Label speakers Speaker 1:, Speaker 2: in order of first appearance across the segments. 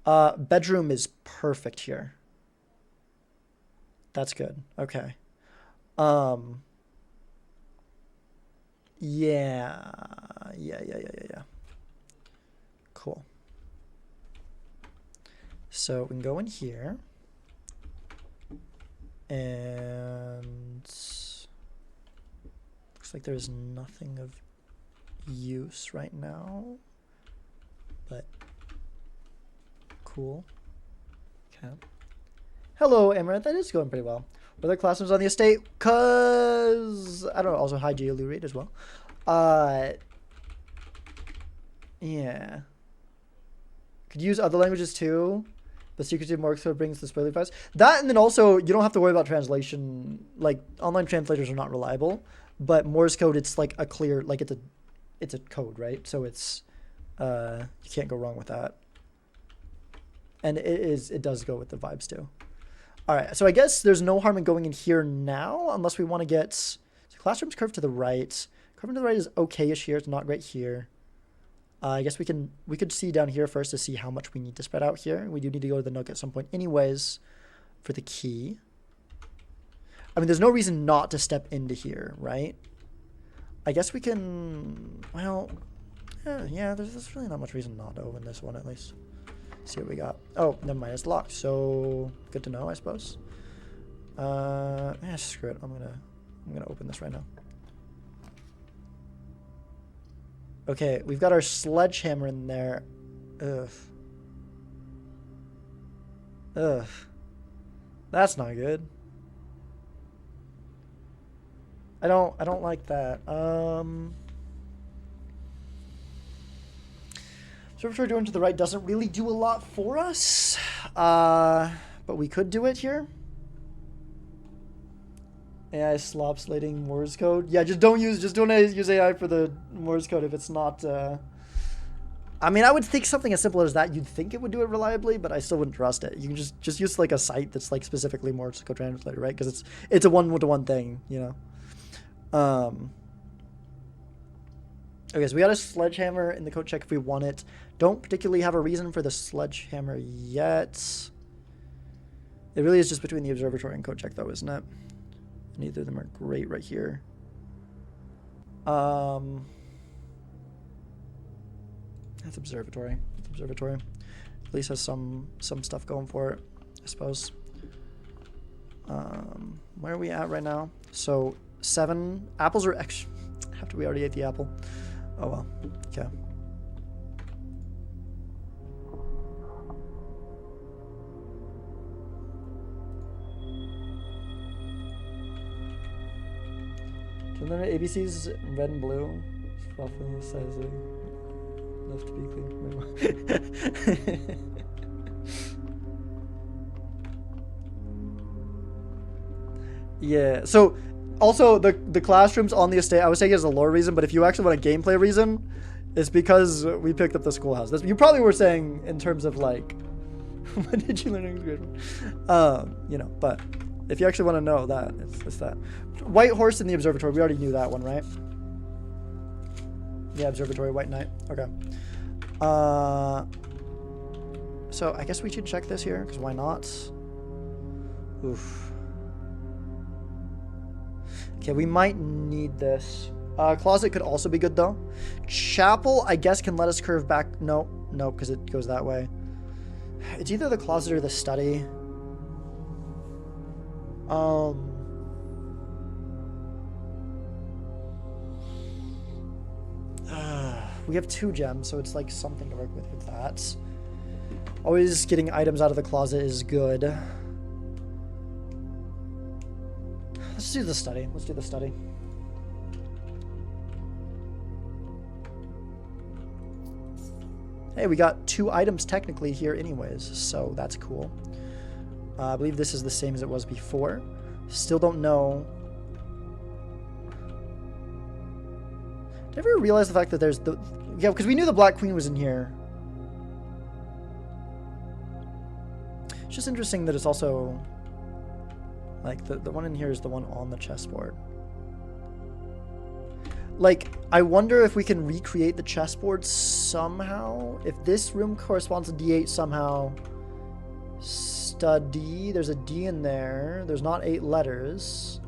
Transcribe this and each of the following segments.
Speaker 1: Bedroom is perfect here. That's good. Okay. Um, yeah. Yeah. Cool. So we can go in here. And looks like there's nothing of use right now. But cool. Okay. Hello, Amaranth. That is going pretty well. Were there classrooms on the estate? Cause I don't know. Also, hi, Geolu Reed as well. Yeah. Could use other languages too. The secretive Morse code brings the spoiler files. That, and then also you don't have to worry about translation. Like online translators are not reliable, but Morse code, it's like a clear, like it's a code, right? So it's you can't go wrong with that. And it does go with the vibes too. All right, so I guess there's no harm in going in here now, unless we want to get so classroom's curved to the right. Curving to the right is okay-ish here. It's not great here. I guess we could see down here first to see how much we need to spread out here. We do need to go to the nook at some point anyways for the key. I mean, there's no reason not to step into here, right? I guess we can, well, yeah, there's really not much reason not to open this one at least. See what we got. Oh, never mind, it's locked, so good to know, I suppose. Yeah, screw it. I'm gonna open this right now. Okay, we've got our sledgehammer in there. Ugh. That's not good. I don't like that. Observatory door to the right doesn't really do a lot for us. But we could do it here. AI slop slating Morse code. Yeah, just don't use AI for the Morse code if it's not I mean, I would think something as simple as that, you'd think it would do it reliably, but I still wouldn't trust it. You can just use like a site that's like specifically Morse code translator, right? Because it's a one-to-one thing, you know. Okay, so we got a sledgehammer in the code check if we want it. Don't particularly have a reason for the sledgehammer yet. It really is just between the observatory and code check though, isn't it? Neither of them are great right here. That's observatory. Observatory. At least has some stuff going for it, I suppose. Where are we at right now? So 7 apples are extra. After we already ate the apple. Oh well. Okay. Can the ABC's red and blue? It's roughly the size of enough to be clear. Yeah. So also the classrooms on the estate, I was saying as a lore reason, but if you actually want a gameplay reason, it's because we picked up the schoolhouse. You probably were saying in terms of like, what did you learn in grade? You know, but if you actually want to know that, it's that. White horse in the observatory. We already knew that one, right? Yeah, observatory, white knight. Okay. So I guess we should check this here, because why not? Oof. Okay, we might need this. Closet could also be good, though. Chapel, I guess, can let us curve back. No, because it goes that way. It's either the closet or the study. We have 2 gems, so it's like something to work with that. Always getting items out of the closet is good. Let's do the study. Let's do the study. Hey, we got 2 items technically here anyways, so that's cool. I believe this is the same as it was before. Still don't know. Did I ever realize the fact that there's the... Yeah, because we knew the Black Queen was in here. It's just interesting that it's also... Like, the one in here is the one on the chessboard. Like, I wonder if we can recreate the chessboard somehow. If this room corresponds to D8 somehow. Study. There's a D in there. There's not 8 letters.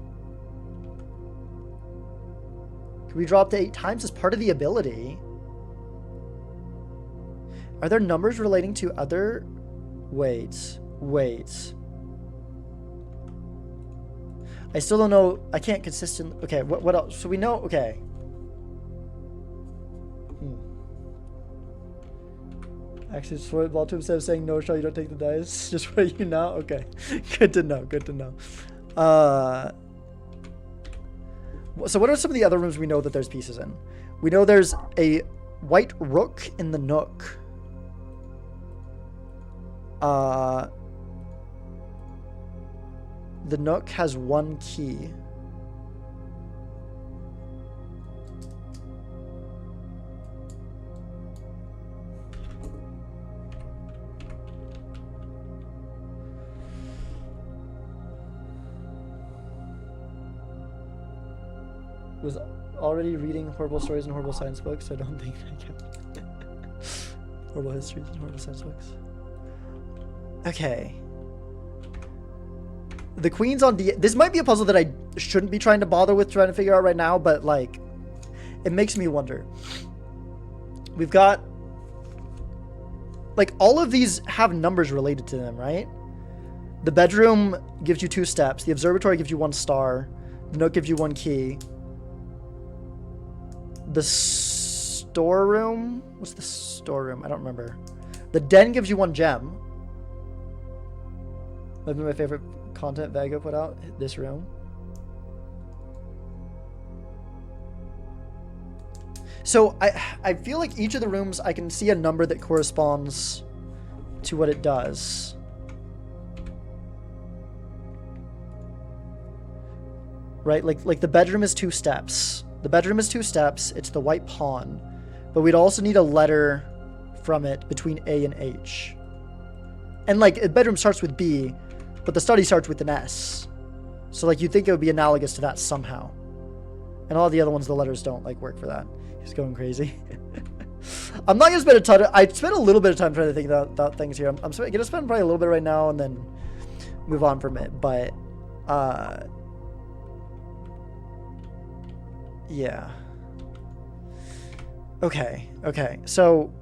Speaker 1: Can we drop to 8 times as part of the ability? Are there numbers relating to other... Wait. I still don't know. I can't consistently... Okay, what else? So we know... Okay. Actually, just ball to instead of saying no, Shaw, you don't take the dice. Just for you now? Okay. Good to know. Good to know. So what are some of the other rooms we know that there's pieces in? We know there's a white rook in the nook. The nook has 1 key. Was already reading horrible stories and horrible science books. I don't think I can. Horrible histories and horrible science books. Okay. The queen's on D. This might be a puzzle that I shouldn't be trying to bother with trying to figure out right now, but like, it makes me wonder. We've got, like, all of these have numbers related to them, right? The bedroom gives you 2 steps. The observatory gives you 1 star. The nook gives you 1 key. The storeroom? What's the storeroom? I don't remember. The den gives you 1 gem. That'd be my favorite content Vega put out. This room. So I feel like each of the rooms I can see a number that corresponds to what it does. Right? Like the bedroom is 2 steps. The bedroom is 2 steps. It's the white pawn. But we'd also need a letter from it between A and H. And like, a bedroom starts with B, but the study starts with an S. So like, you'd think it would be analogous to that somehow. And all the other ones, the letters don't like work for that. He's going crazy. I'm not going to spend a ton of... I spent a little bit of time trying to think about things here. I'm going to spend probably a little bit right now and then move on from it. But, yeah. Okay. So,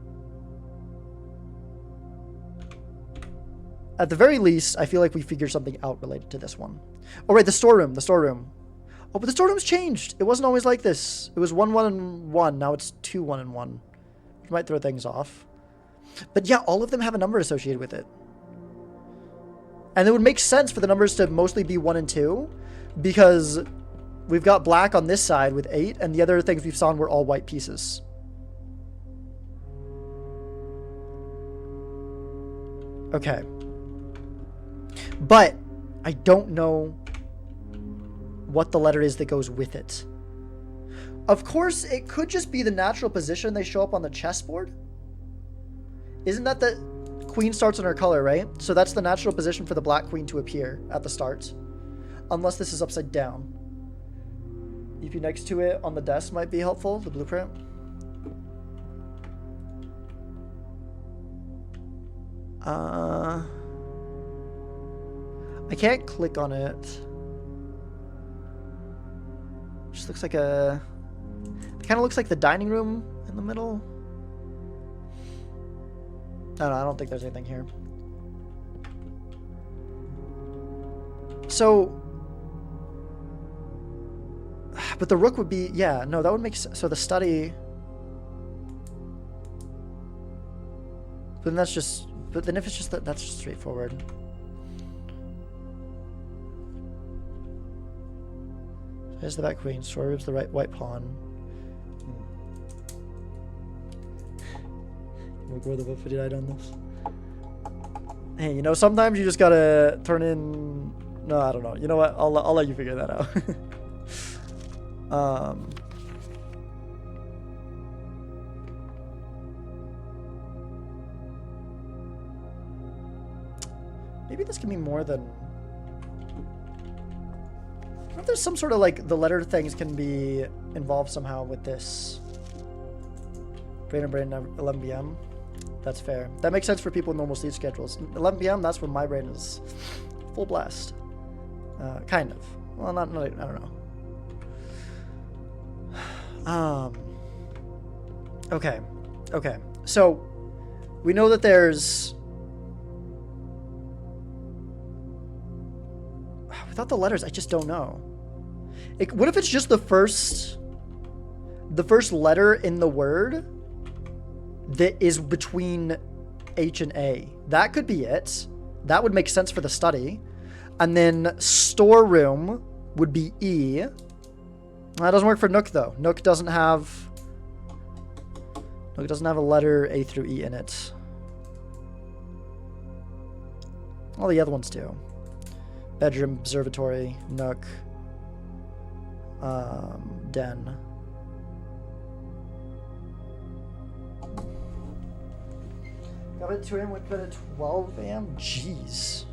Speaker 1: at the very least, I feel like we figured something out related to this one. Oh, right, the storeroom. Oh, but the storeroom's changed. It wasn't always like this. It was 1, 1, and 1. Now it's 2, 1, and 1. Which might throw things off. But yeah, all of them have a number associated with it. And it would make sense for the numbers to mostly be 1 and 2. Because we've got black on this side with 8. And the other things we've saw were all white pieces. Okay. But I don't know what the letter is that goes with it. Of course, it could just be the natural position they show up on the chessboard. Isn't that the queen starts on her color, right? So that's the natural position for the black queen to appear at the start. Unless this is upside down. EP next to it on the desk might be helpful, the blueprint. I can't click on it. Just looks like a... It kind of looks like the dining room in the middle. No, I don't think there's anything here. So... But the rook would be... Yeah, no, that would make sense. So the study... But then that's just... But then if it's just that, that's just straightforward. There's the back queen. Storeroom's the right white pawn. Look where the Buffett died on this. Hey, you know, sometimes you just gotta turn in... No, I don't know. You know what? I'll let you figure that out. Maybe this can be more than... if there's some sort of like the letter things can be involved somehow with this. Brain 11 p.m. That's fair. That makes sense for people with normal sleep schedules. 11 p.m. That's when my brain is full blast. Kind of. Well, not I don't know. Okay. Okay. So we know that there's. Without the letters, I just don't know. What if it's just the first letter in the word that is between H and A? That could be it. That would make sense for the study. And then storeroom would be E. That doesn't work for Nook though. Nook doesn't have a letter A through E in it. All the other ones do. Bedroom, observatory, Nook, den. Got it at 2 a.m. went to bed at 12 a.m. Jeez.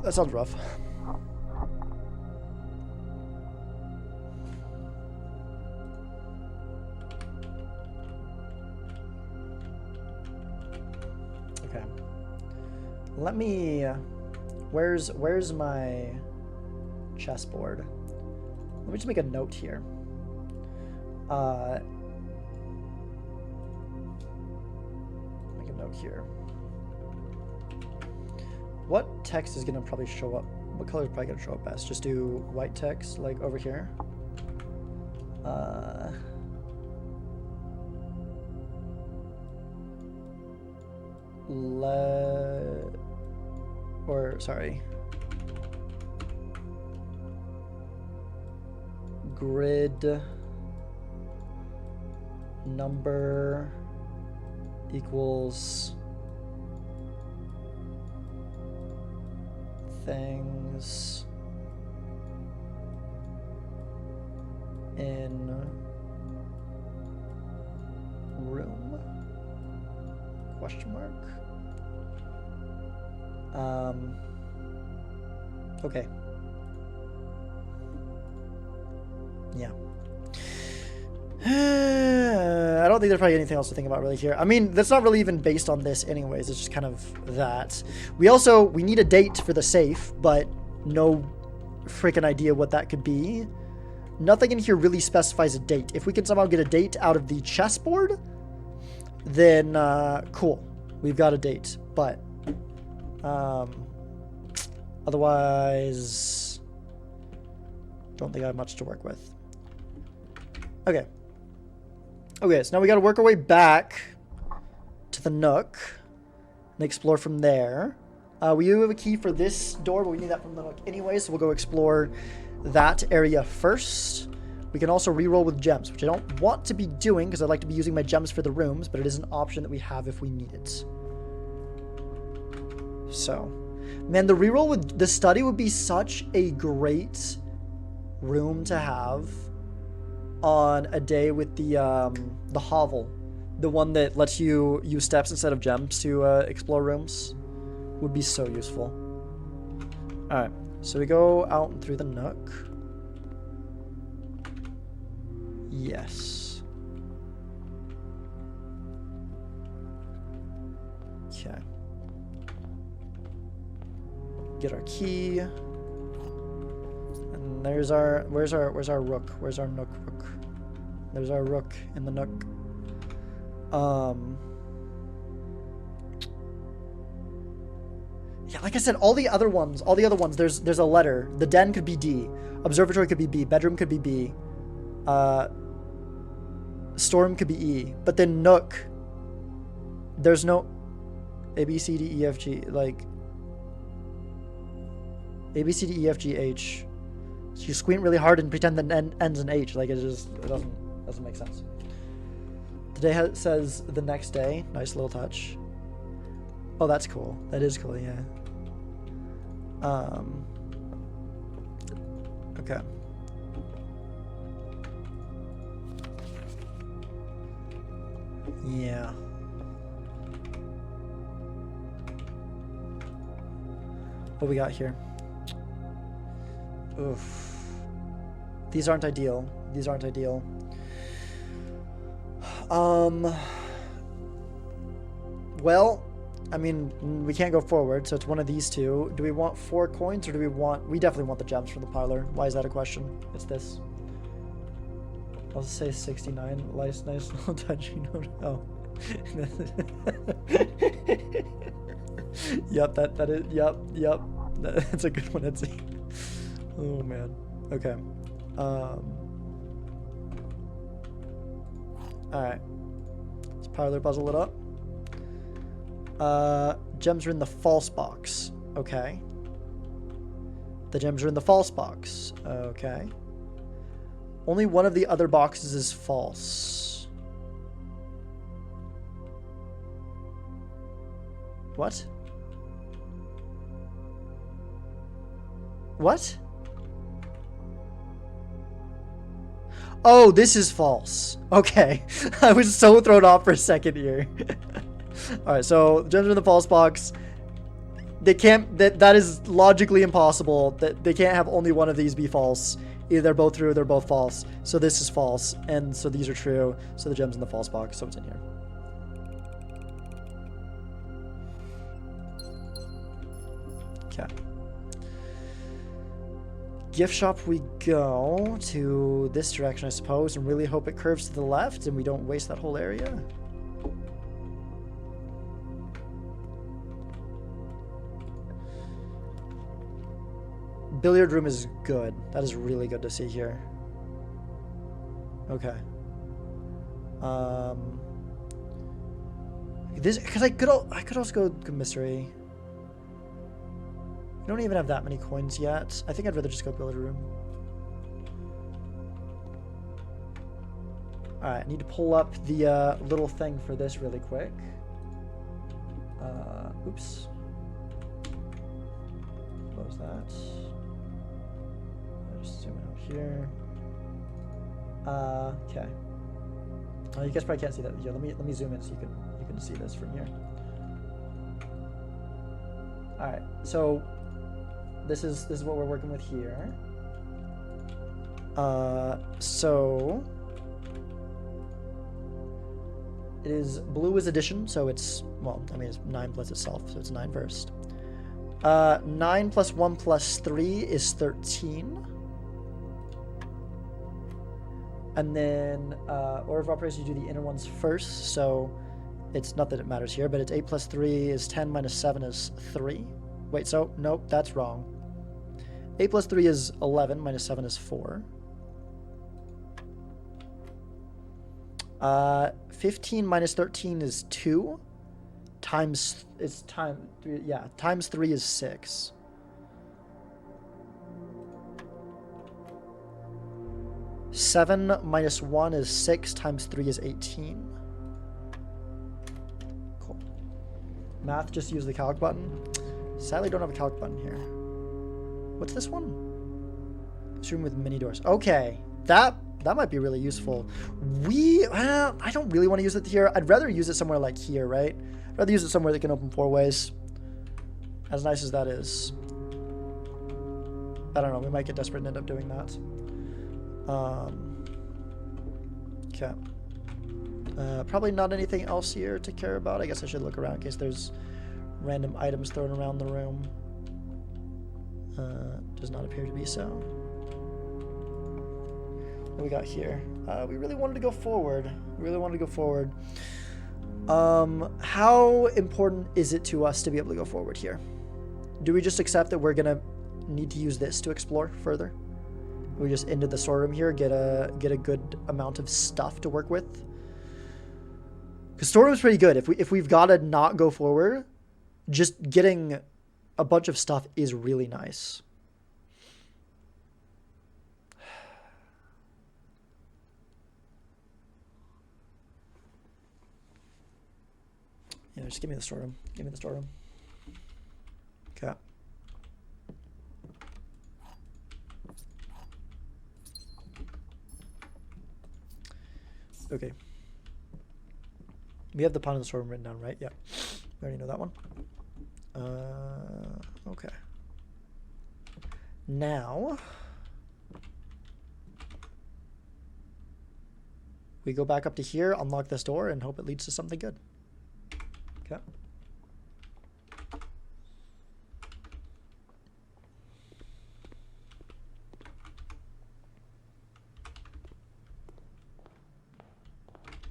Speaker 1: That sounds rough. Okay. Let me... Where's my chessboard? Let me just make a note here. Make a note here. What text is gonna probably show up? What color is probably gonna show up best? Just do white text, like over here. Grid number equals things in room? Question mark. Okay. Yeah. I don't think there's probably anything else to think about really here. I mean, that's not really even based on this anyways. It's just kind of that. We need a date for the safe, but no freaking idea what that could be. Nothing in here really specifies a date. If we can somehow get a date out of the chessboard, then cool. We've got a date. But otherwise, don't think I have much to work with. Okay. Okay, so now we got to work our way back to the Nook and explore from there. We do have a key for this door, but we need that from the Nook anyway, so we'll go explore that area first. We can also reroll with gems, which I don't want to be doing because I'd like to be using my gems for the rooms, but it is an option that we have if we need it. So, man, the reroll with the study would be such a great room to have on a day with the hovel, the one that lets you use steps instead of gems to explore rooms, would be so useful. All right, so we go out and through the Nook. Yes. Okay. Get our key. And there's our where's our rook? Where's our Nook rook? There's our rook in the Nook. Yeah, like I said, all the other ones, there's a letter. The den could be D. Observatory could be B. Bedroom could be B. Storm could be E. But then Nook, there's no A, B, C, D, E, F, G. Like A, B, C, D, E, F, G, H. So you squint really hard and pretend that ends in H. Like it doesn't make sense. Today says the next day. Nice little touch. Oh, that's cool. That is cool, yeah. Okay. Yeah. What we got here? Oof. These aren't ideal. These aren't ideal. Well, I mean, we can't go forward, so it's one of these two. Do we want 4 coins, or do we want... We definitely want the gems from the parlor. Why is that a question? It's this. I'll just say 69. Nice little touchy note. Oh. Yep, that is... Yep. That's a good one, Etsy. Oh, man. Okay. Alright. Let's parlor puzzle it up. Gems are in the false box. Okay. The gems are in the false box. Okay. Only one of the other boxes is false. What? What? Oh, this is false. Okay. I was so thrown off for a second here. Alright, so gems are in the false box. They can't... That is logically impossible. That they can't have only one of these be false. Either they're both true or they're both false. So this is false. And so these are true. So the gem's in the false box. So it's in here. Okay. Gift shop we go to this direction, I suppose, and really hope it curves to the left and we don't waste that whole area. Billiard room is good. That is really good to see here. Okay. This, because I could also go mystery. We don't even have that many coins yet. I think I'd rather just go billiard room. Alright, I need to pull up the little thing for this really quick. Oops. Close that. I'll just zoom out here. Okay. You guys probably can't see that. Here, let me zoom in so you can see this from here. Alright, so this is what we're working with here. So it is blue is addition, so it's, well, I mean, it's 9 plus itself, so it's 9 first. 9 plus 1 plus 3 is 13. And then order of operations, you do the inner ones first, so it's not that it matters here, but it's 8 plus 3 is 10 minus 7 is 3. Wait, so, nope, that's wrong. 8 plus 3 is 11, minus 7 is 4. 15 minus 13 is 2. Times 3 is 6. Seven minus 1 is 6, times 3 is 18. Cool. Math, just use the calc button. Sadly, don't have a calc button here. What's this one? This room with mini doors. Okay, that might be really useful. I don't really want to use it here. I'd rather use it somewhere like here, right? I'd rather use it somewhere that can open 4 ways. As nice as that is. I don't know, we might get desperate and end up doing that. Okay. Probably not anything else here to care about. I guess I should look around in case there's random items thrown around the room. Does not appear to be so. What we got here? We really wanted to go forward. How important is it to us to be able to go forward here? Do we just accept that we're gonna need to use this to explore further? We just into the storeroom here, get a good amount of stuff to work with. Because storeroom's pretty good. If we've got to not go forward, just getting a bunch of stuff is really nice. Yeah, just give me the storeroom. Okay. Okay. We have the pawn in the storeroom written down, right? Yeah. We already know that one. Okay. Now, We go back up to here, unlock this door, and hope it leads to something good. Okay.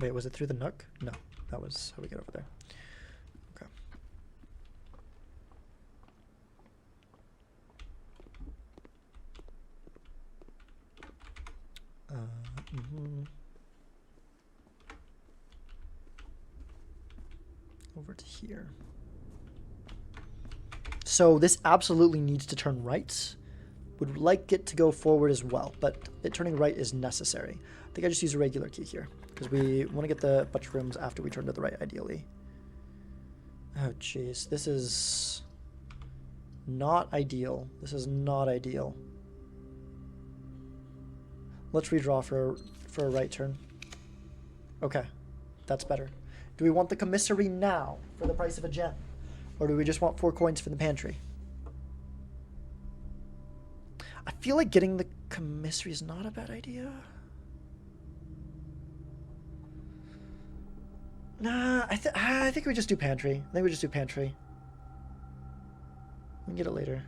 Speaker 1: Wait, was it through the nook? No, that was how we get over there. Okay. Over to here. So this absolutely needs to turn right. Would like it to go forward as well, but it turning right is necessary. I think I just use a regular key here because we want to get the bunch of rooms after we turn to the right, ideally. Oh, jeez. This is not ideal. This is not ideal. Let's redraw for a right turn. Okay, that's better. Do we want the commissary now for the price of a gem? Or do we just want 4 coins for the pantry? I feel like getting the commissary is not a bad idea. Nah, I think we just do pantry. I think we just do pantry. We can get it later.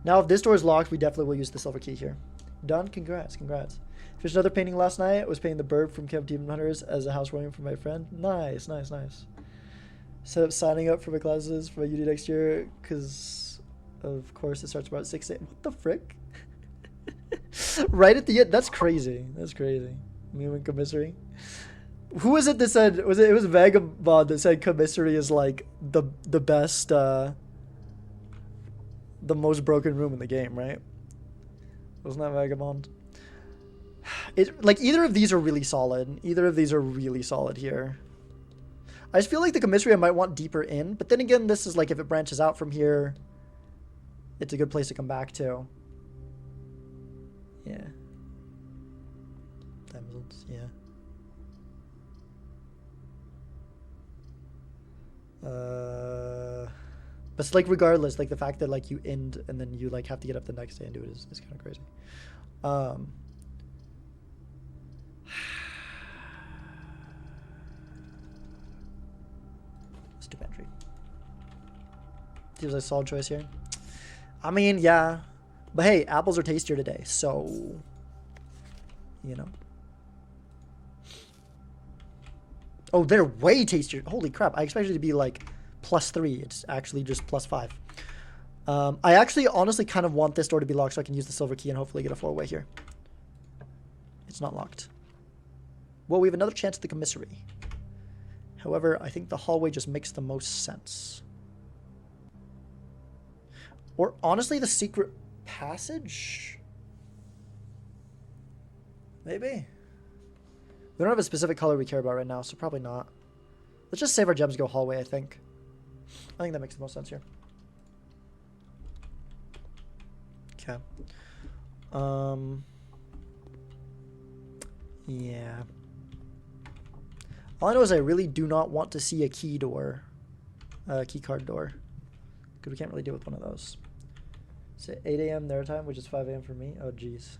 Speaker 1: Now, if this door is locked, we definitely will use the silver key here. Done? Congrats, congrats. Finished another painting last night. I was painting the bird from Camp Demon Hunters as a housewarming for my friend. Nice, nice, nice. So signing up for my classes for my uni next year, because of course it starts about 6 a.m. What the frick? Right at the end. That's crazy. That's crazy. Me and commissary. Who was it that said, it was Vagabond that said commissary is like the best, the most broken room in the game, right? Wasn't that Vagabond? Like, either of these are really solid. Either of these are really solid here. I just feel like the commissary I might want deeper in, but then again, this is like, if it branches out from here, it's a good place to come back to. Yeah. Damsels, yeah. But it's like, regardless, like the fact that like you end and then you like have to get up the next day and do it is kind of crazy. Let's do pantry. Seems like a solid choice here. I mean, yeah, but hey, apples are tastier today, so you know. Oh, they're way tastier. Holy crap! I expected it to be like +3. It's actually just +5. I actually honestly kind of want this door to be locked so I can use the silver key and hopefully get a 4-way here. It's not locked. Well, we have another chance at the commissary. However, I think the hallway just makes the most sense. Or honestly, the secret passage? Maybe. We don't have a specific color we care about right now, so probably not. Let's just save our gems, go hallway, I think. I think that makes the most sense here. Okay. Yeah. All I know is I really do not want to see a key door. Key card door. Because we can't really deal with one of those. It's at 8 a.m. their time, which is 5 a.m. for me. Oh, jeez.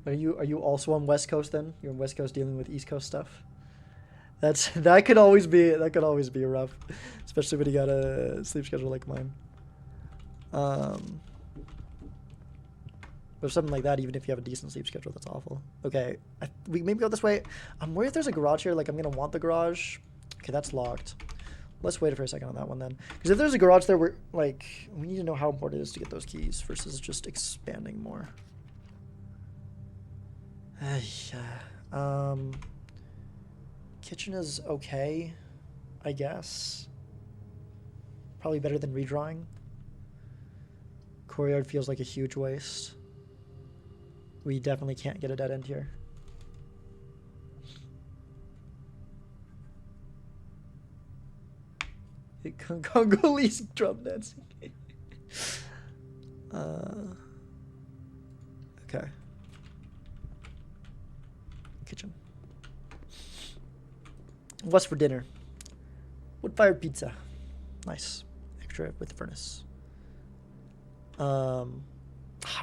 Speaker 1: Are you also on West Coast then? You're on West Coast dealing with East Coast stuff? That could always be rough, especially when you got a sleep schedule like mine. Or something like that, even if you have a decent sleep schedule, that's awful. Okay, we maybe go this way. I'm worried if there's a garage here, like I'm gonna want the garage. Okay, that's locked. Let's wait for a second on that one then. Because if there's a garage there, we need to know how important it is to get those keys versus just expanding more. Kitchen is okay, I guess. Probably better than redrawing. Courtyard feels like a huge waste. We definitely can't get a dead end here. Congolese drum dancing. Okay. Kitchen. What's for dinner? Wood-fired pizza. Nice. picture with the furnace. I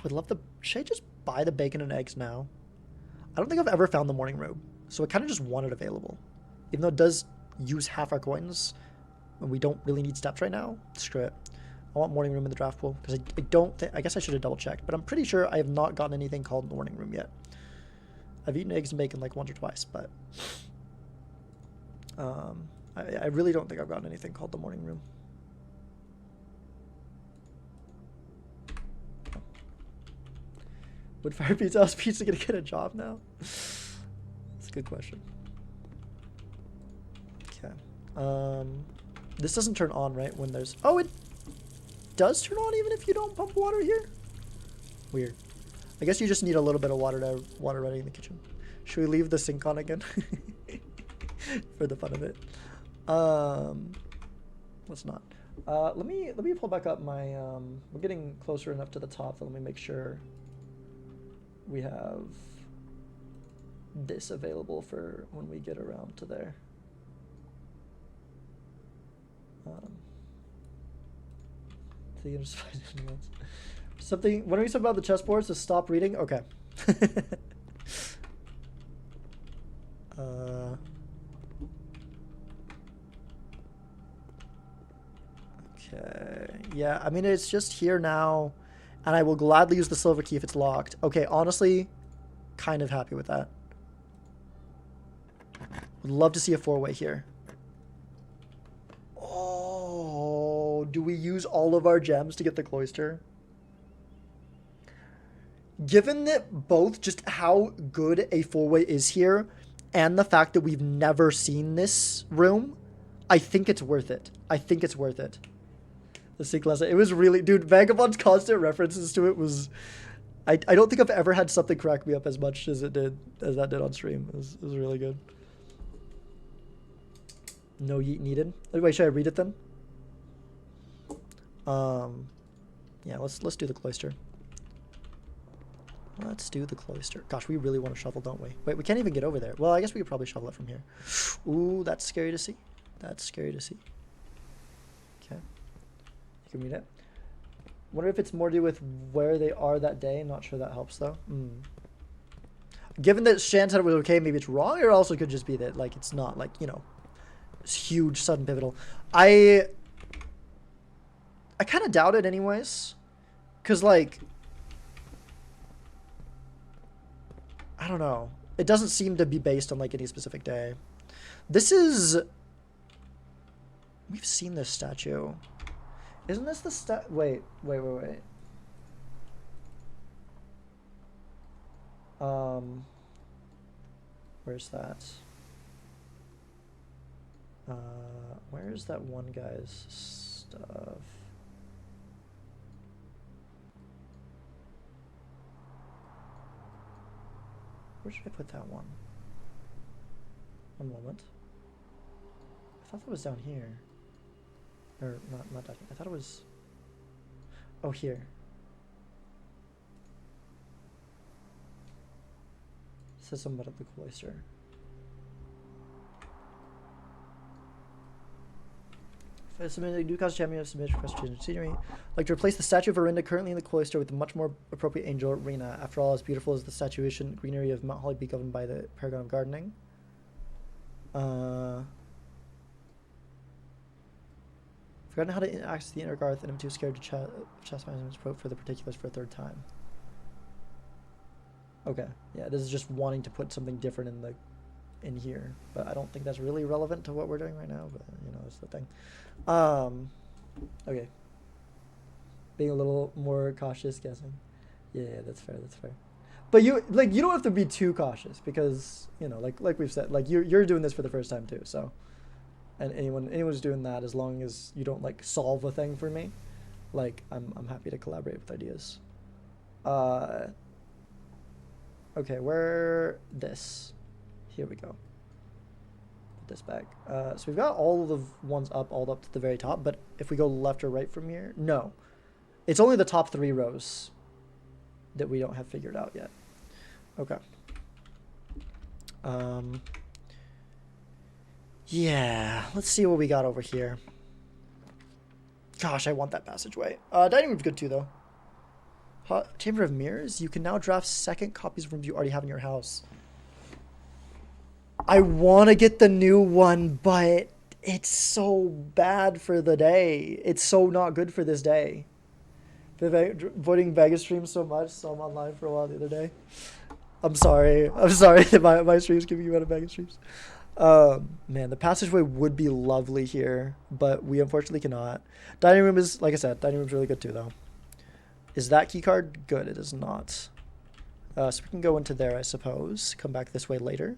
Speaker 1: would love the... Should I just buy the bacon and eggs now? I don't think I've ever found the morning room, so I kind of just want it available. Even though it does use half our coins, and we don't really need steps right now, screw it. I want morning room in the draft pool, because I don't think... I guess I should have double checked, but I'm pretty sure I have not gotten anything called morning room yet. I've eaten eggs and bacon like once or twice, but... I really don't think I've gotten anything called the morning room. Would Fire Pizza House Pizza gonna get a job now? That's a good question. Okay. This doesn't turn on, right? When there's... Oh, it does turn on even if you don't pump water here? Weird. I guess you just need a little bit of water ready in the kitchen. Should we leave the sink on again? For the fun of it. Let's not. Let me pull back up my we're getting closer enough to the top, so let me make sure we have this available for when we get around to there. So you just find something. When are we talking about the chessboards? To stop reading? Okay. Okay. Yeah, I mean, it's just here now, and I will gladly use the silver key if it's locked. Okay, honestly, kind of happy with that. Would love to see a four-way here. Oh, do we use all of our gems to get the cloister? Given that both just how good a four-way is here and the fact that we've never seen this room, I think it's worth it. I think it's worth it. The sink lesson. It was really... Dude, Vagabond's constant references to it was... I don't think I've ever had something crack me up as much as that did on stream. It was really good. No yeet needed. Wait, should I read it then? Yeah, let's do the cloister. Let's do the cloister. Gosh, we really want to shovel, don't we? Wait, we can't even get over there. Well, I guess we could probably shovel it from here. Ooh, that's scary to see. That's scary to see. Okay. You can read it. Wonder if it's more to do with where they are that day. Not sure that helps, though. Given that Shan said it was okay, maybe it's wrong, or also could just be that, like, it's not, like, you know, it's huge, sudden, pivotal. I kind of doubt it anyways. Because, like... I don't know. It doesn't seem to be based on, like, any specific day. This is... We've seen this statue. Isn't this the Wait. Where's that? Where's that one guy's stuff? Where should I put that one? One moment. I thought that was down here. Or not down here. I thought it was... Oh, here. It says something about the cloister. If I submit a new cause champion of submission request to scenery, like to replace the statue of Arinda currently in the cloister with a much more appropriate angel, Rena. After all, as beautiful as the statuation greenery of Mount Hollybeak governed by the Paragon of Gardening. Forgotten how to access the inner Garth, and I'm too scared to chastise him for the particulars for a third time. Okay, yeah, this is just wanting to put something different in here, but I don't think that's really relevant to what we're doing right now. But you know, it's the thing. Okay. Being a little more cautious, guessing. Yeah, that's fair. That's fair. But you don't have to be too cautious because you know, like we've said, like you're doing this for the first time too, so. And anyone's doing that, as long as you don't like solve a thing for me, like I'm happy to collaborate with ideas. Okay, where this? Here we go. Put this back. So we've got all of the ones all up to the very top, but if we go left or right from here, no, it's only the top 3 rows that we don't have figured out yet. Okay. Yeah, let's see what we got over here. Gosh, I want that passageway. Dining room's good too, though. Chamber of Mirrors. You can now draft second copies of rooms you already have in your house. I want to get the new one, but it's so bad for the day. It's so not good for this day. Been avoiding Vegas streams so much, so I'm online for a while the other day. I'm sorry. I'm sorry that my streams keep you out of Vegas streams. Man, the passageway would be lovely here, but we unfortunately cannot. Dining room is, like I said, dining room's really good too, though. Is that key card good? It is not. So we can go into there, I suppose. Come back this way later.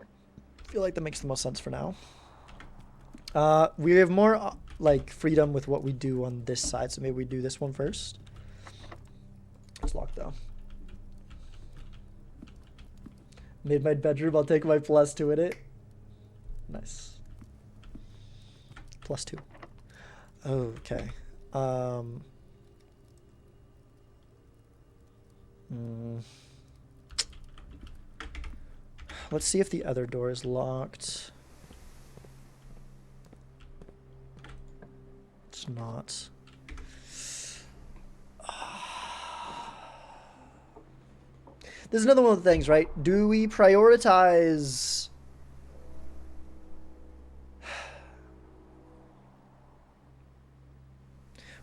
Speaker 1: I feel like that makes the most sense for now. We have more like freedom with what we do on this side, so maybe we do this one first. It's locked though. Made my bedroom. I'll take my +2 in it. Nice. +2. Okay. Let's see if the other door is locked. It's not. This is another one of the things, right? Do we prioritize...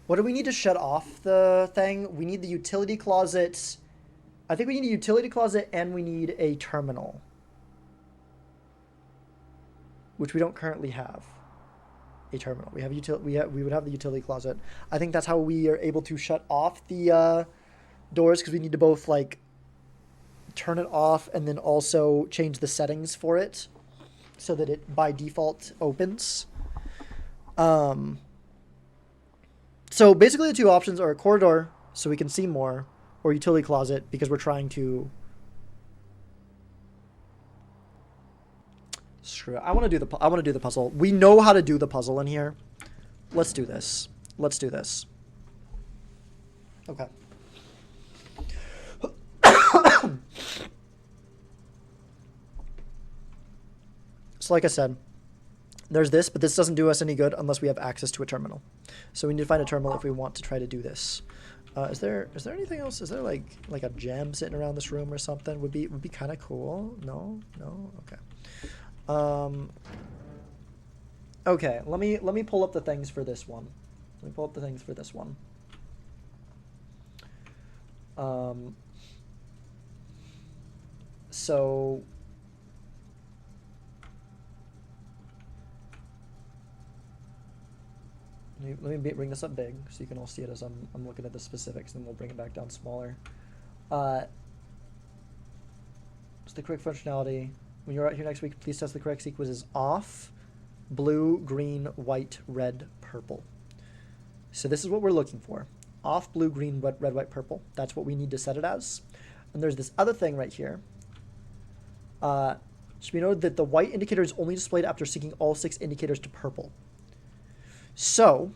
Speaker 1: What do we need to shut off the thing? We need the utility closet. I think we need a utility closet and we need a terminal. Which we don't currently have. A terminal. We would have the utility closet. I think that's how we are able to shut off the doors, because we need to both like turn it off and then also change the settings for it so that it by default opens. So basically the two options are a corridor so we can see more, or utility closet because we're trying to... Screw it. I want to do the puzzle. We know how to do the puzzle in here. Let's do this. Let's do this. Okay. So like I said, there's this, but this doesn't do us any good unless we have access to a terminal. So we need to find a terminal if we want to try to do this. Is there anything else? Is there like a gem sitting around this room or something? Would be kind of cool. No. Okay. Okay. Let me pull up the things for this one. So let me bring this up big so you can all see it as I'm looking at the specifics, and we'll bring it back down smaller. So the correct functionality. When you're out here next week, please test the correct sequence is off, blue, green, white, red, purple. So this is what we're looking for. Off, blue, green, red, white, purple. That's what we need to set it as. And there's this other thing right here. Should be noted that the white indicator is only displayed after syncing all 6 indicators to purple. So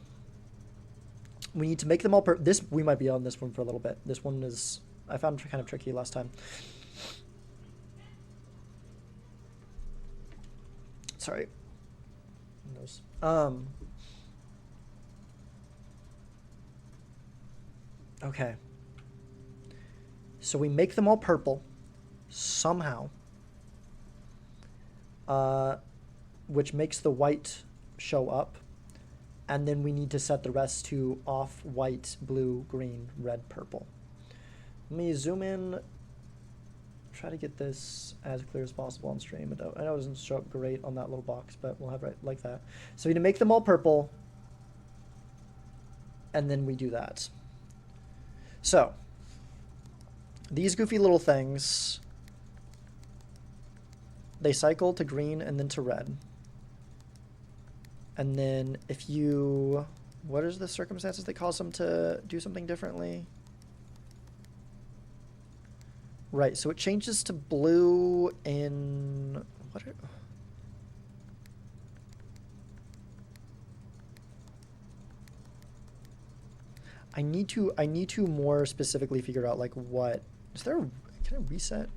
Speaker 1: we need to make them all this. We might be on this one for a little bit. This one is, I found kind of tricky last time. Sorry. Okay. So we make them all purple somehow. Which makes the white show up. And then we need to set the rest to off, white, blue, green, red, purple. Let me zoom in. Try to get this as clear as possible on stream. I know it doesn't show up great on that little box, but we'll have it like that. So we need to make them all purple. And then we do that. So these goofy little things, they cycle to green and then to red. And then if you, what is the circumstances that cause them to do something differently? Right, so it changes to blue in, what are, I need to more specifically figure out like what, is there, can I reset?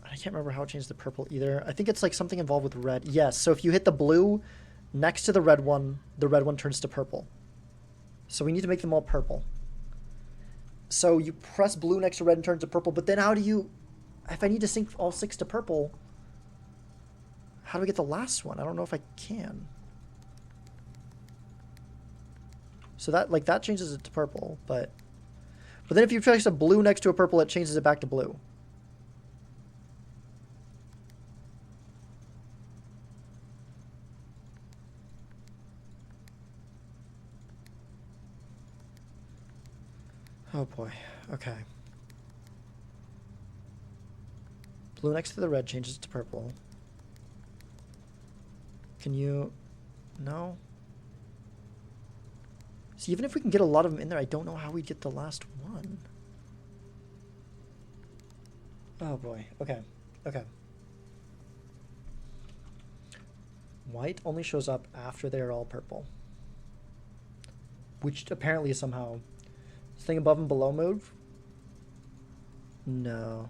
Speaker 1: I can't remember how it changed the purple either. I think it's like something involved with red. Yes, so if you hit the blue next to the red one turns to purple. So we need to make them all purple. So you press blue next to red and turns to purple, but then how do you... If I need to sync all 6 to purple, how do I get the last one? I don't know if I can. So that changes it to purple, but then if you place a blue next to a purple, it changes it back to blue. Oh boy. Okay. Blue next to the red changes to purple. Can you... No? So even if we can get a lot of them in there, I don't know how we'd get the last one. Oh boy. Okay. Okay. White only shows up after they are all purple. Which apparently is somehow... Thing above and below move? No.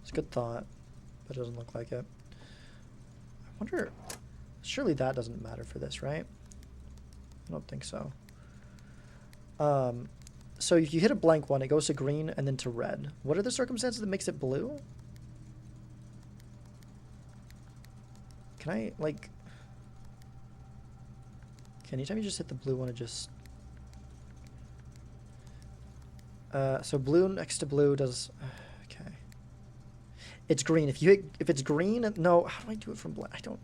Speaker 1: It's a good thought, but it doesn't look like it. I wonder... Surely that doesn't matter for this, right? I don't think so. So if you hit a blank one, it goes to green and then to red. What are the circumstances that makes it blue? Can I, like... Okay, anytime you just hit the blue one, it just... So blue next to blue does... Okay. It's green. If it's green... No, how do I do it from black? I don't...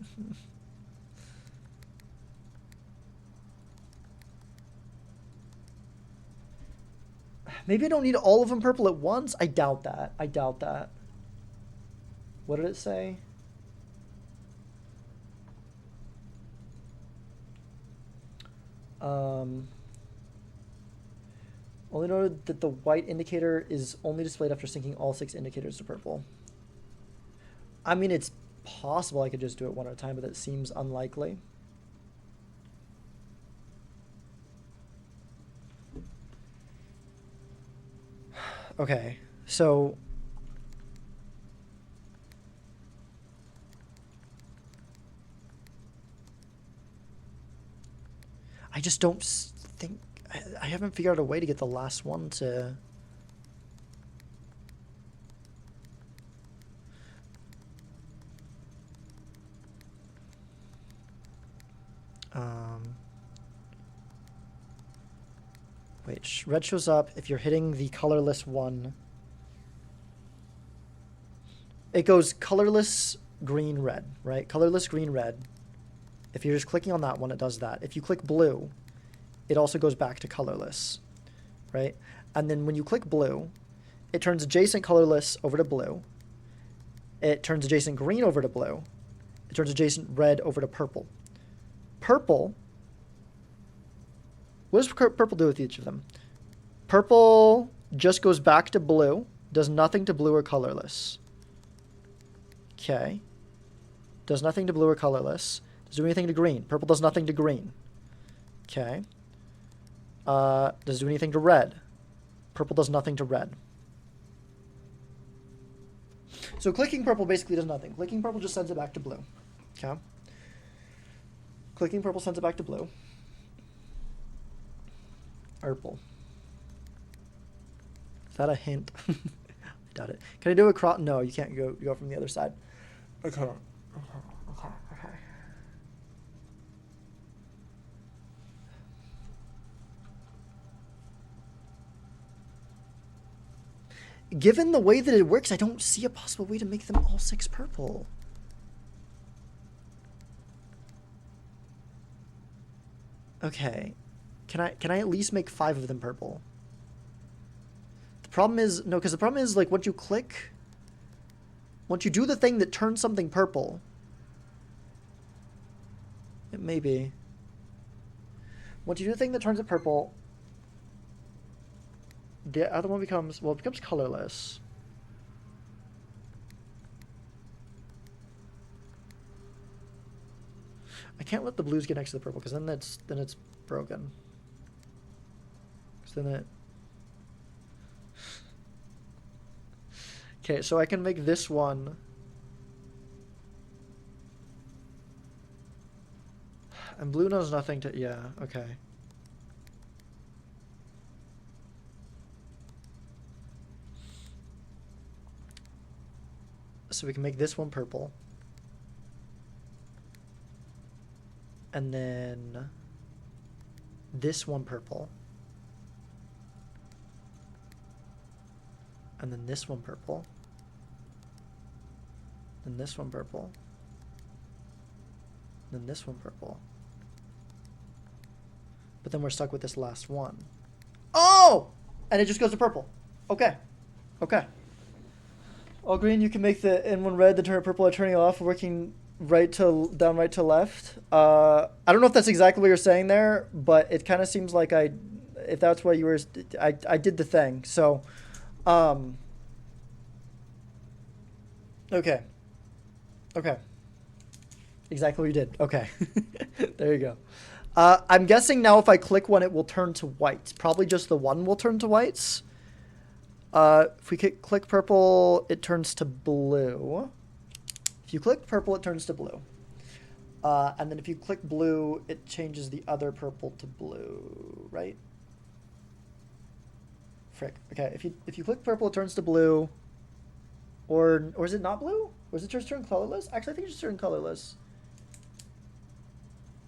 Speaker 1: Maybe I don't need all of them purple at once? I doubt that. I doubt that. What did it say? Only noted that the white indicator is only displayed after syncing all 6 indicators to purple. I mean, it's possible I could just do it one at a time, but that seems unlikely. Okay, so... I just don't think... I haven't figured out a way to get the last one to... Wait, red shows up if you're hitting the colorless one. It goes colorless, green, red, right? Colorless, green, red. If you're just clicking on that one, it does that. If you click blue, it also goes back to colorless, right? And then when you click blue, it turns adjacent colorless over to blue. It turns adjacent green over to blue. It turns adjacent red over to purple. Purple... What does purple do with each of them? Purple just goes back to blue, does nothing to blue or colorless. Okay. Does nothing to blue or colorless. Does do anything to green. Purple does nothing to green. Okay. Does it do anything to red. Purple does nothing to red. So clicking purple basically does nothing. Clicking purple just sends it back to blue. Okay. Clicking purple sends it back to blue. Purple. Is that a hint? I doubt it. Can I do a cross? No, you can't go from the other side. Okay. Okay. Given the way that it works, I don't see a possible way to make them all 6 purple. Okay. Can I at least make 5 of them purple? The problem is, no, because the problem is, like, once you do the thing that turns something purple, it may be. Once you do the thing that turns it purple, the other one becomes, well, it becomes colorless. I can't let the blues get next to the purple because then it's broken. Because then it. Okay, so I can make this one. And blue knows nothing to. Yeah. Okay. So we can make this one purple. And then this one purple. And then this one purple. Then this one purple. Then this one purple. But then we're stuck with this last one. Oh! And it just goes to purple. Okay. Okay. All green, you can make the N1 red, the turn purple are turning off, working down right to left. I don't know if that's exactly what you're saying there, but it kind of seems like if that's what you were, I did the thing. So, okay. Okay. Exactly what you did. Okay. There you go. I'm guessing now if I click one, it will turn to white. Probably just the one will turn to whites. If we click purple, it turns to blue. If you click purple, it turns to blue. And then if you click blue, it changes the other purple to blue, right? Frick. Okay, if you click purple, it turns to blue. Or is it not blue? Or is it just turn colorless? Actually, I think it's just turn colorless.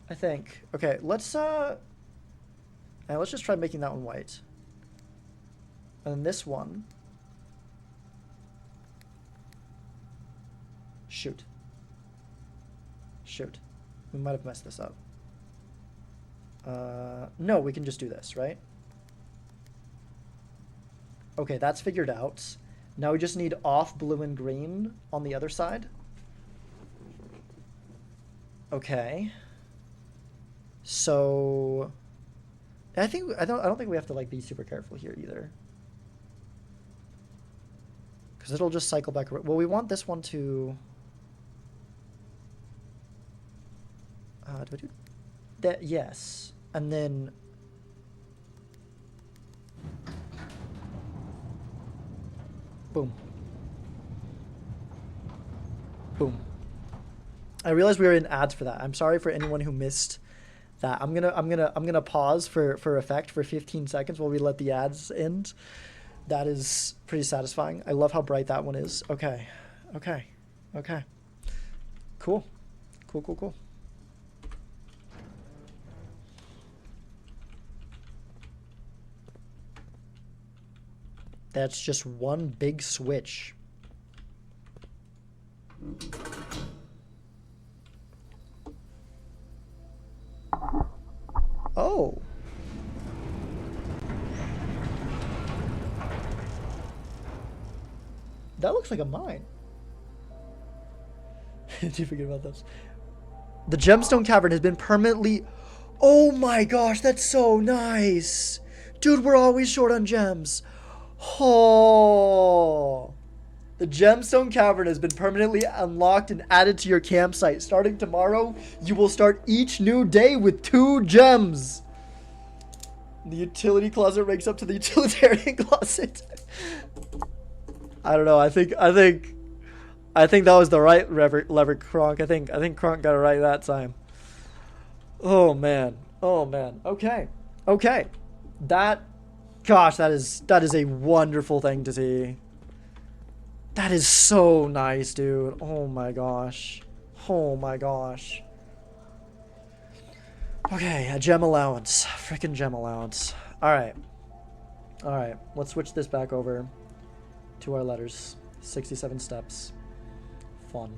Speaker 1: I think. Okay, let's just try making that one white. And then this one. Shoot. Shoot. We might have messed this up. No, we can just do this, right? Okay, that's figured out. Now we just need off blue and green on the other side. Okay. So I don't think we have to like be super careful here either. Because it'll just cycle back around. Well, we want this one to do I do that? Yes. And then boom. Boom. I realized we were in ads for that. I'm sorry for anyone who missed that. I'm gonna pause for effect for 15 seconds while we let the ads end. That is pretty satisfying. I love how bright that one is. Okay. Okay. Okay. Cool. Cool, cool, cool. That's just one big switch. Oh. That looks like a mine. Did you forget about this? The gemstone cavern has been permanently... Oh my gosh, that's so nice. Dude, we're always short on gems. Oh. The gemstone cavern has been permanently unlocked and added to your campsite. Starting tomorrow, you will start each new day with 2 gems. The utility closet ranks up to the utilitarian closet. I don't know. I think that was the right lever, Kronk. I think Kronk got it right that time. Oh man. Oh man. Okay. Okay. Gosh, that is a wonderful thing to see. That is so nice, dude. Oh my gosh. Oh my gosh. Okay, a gem allowance. Freaking gem allowance. Alright. Alright, let's switch this back over to our letters. 67 steps. Fun.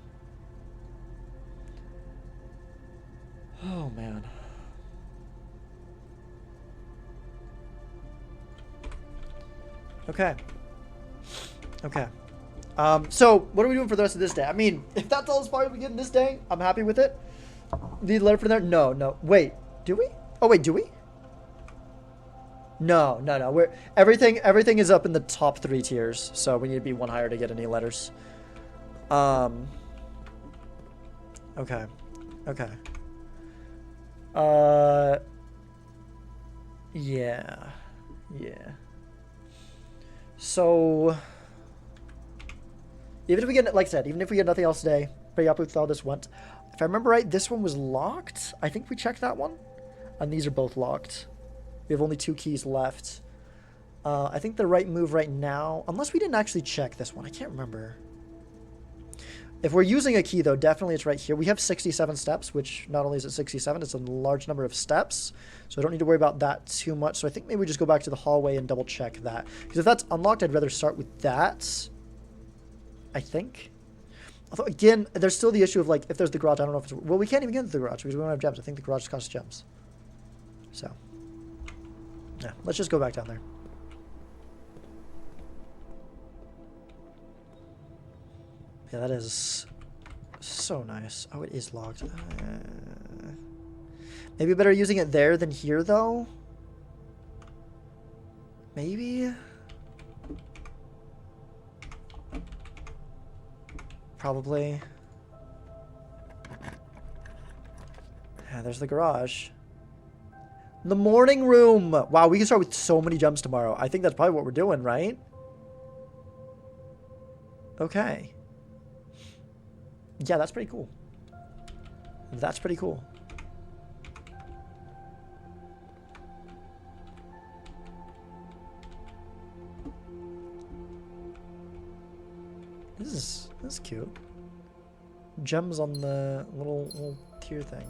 Speaker 1: Oh man. Okay. Okay. So what are we doing for the rest of this day? I mean, if that's all as far as we get in this day, I'm happy with it. Need a letter for there? No, no. Wait, do we? Oh wait, do we? No, no, no. Everything is up in the top 3 tiers, so we need to be 1 higher to get any letters. Okay. Okay. Uh, yeah. Yeah. So, even if we get, like I said, even if we get nothing else today, pretty happy with how this went. If I remember right, this one was locked. I think we checked that one. And these are both locked. We have only 2 keys left. I think the right move right now, unless we didn't actually check this one, I can't remember. If we're using a key, though, definitely it's right here. We have 67 steps, which not only is it 67, it's a large number of steps. So I don't need to worry about that too much. So I think maybe we just go back to the hallway and double check that. Because if that's unlocked, I'd rather start with that. I think. Although, again, there's still the issue of, like, if there's the garage, I don't know if it's... Well, we can't even get into the garage because we don't have gems. I think the garage costs gems. So, yeah, let's just go back down there. Yeah, that is so nice. Oh, it is locked. Maybe better using it there than here, though? Maybe? Probably. Yeah, there's the garage. The morning room! Wow, we can start with so many gems tomorrow. I think that's probably what we're doing, right? Okay. Yeah, that's pretty cool. That's pretty cool. This is cute. Gems on the little tier thing.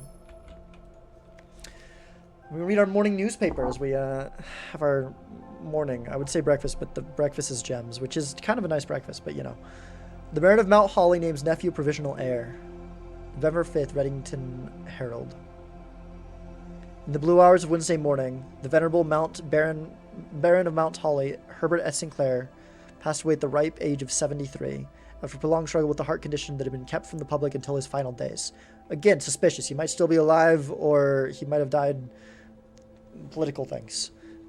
Speaker 1: We read our morning newspaper as we have our morning. I would say breakfast, but the breakfast is gems, which is kind of a nice breakfast, but you know. The Baron of Mount Holly names nephew provisional heir. November 5th, Reddington Herald. In the blue hours of Wednesday morning, the venerable Baron of Mount Holly, Herbert S. Sinclair, passed away at the ripe age of 73, after a prolonged struggle with a heart condition that had been kept from the public until his final days. Again, suspicious. He might still be alive, or he might have died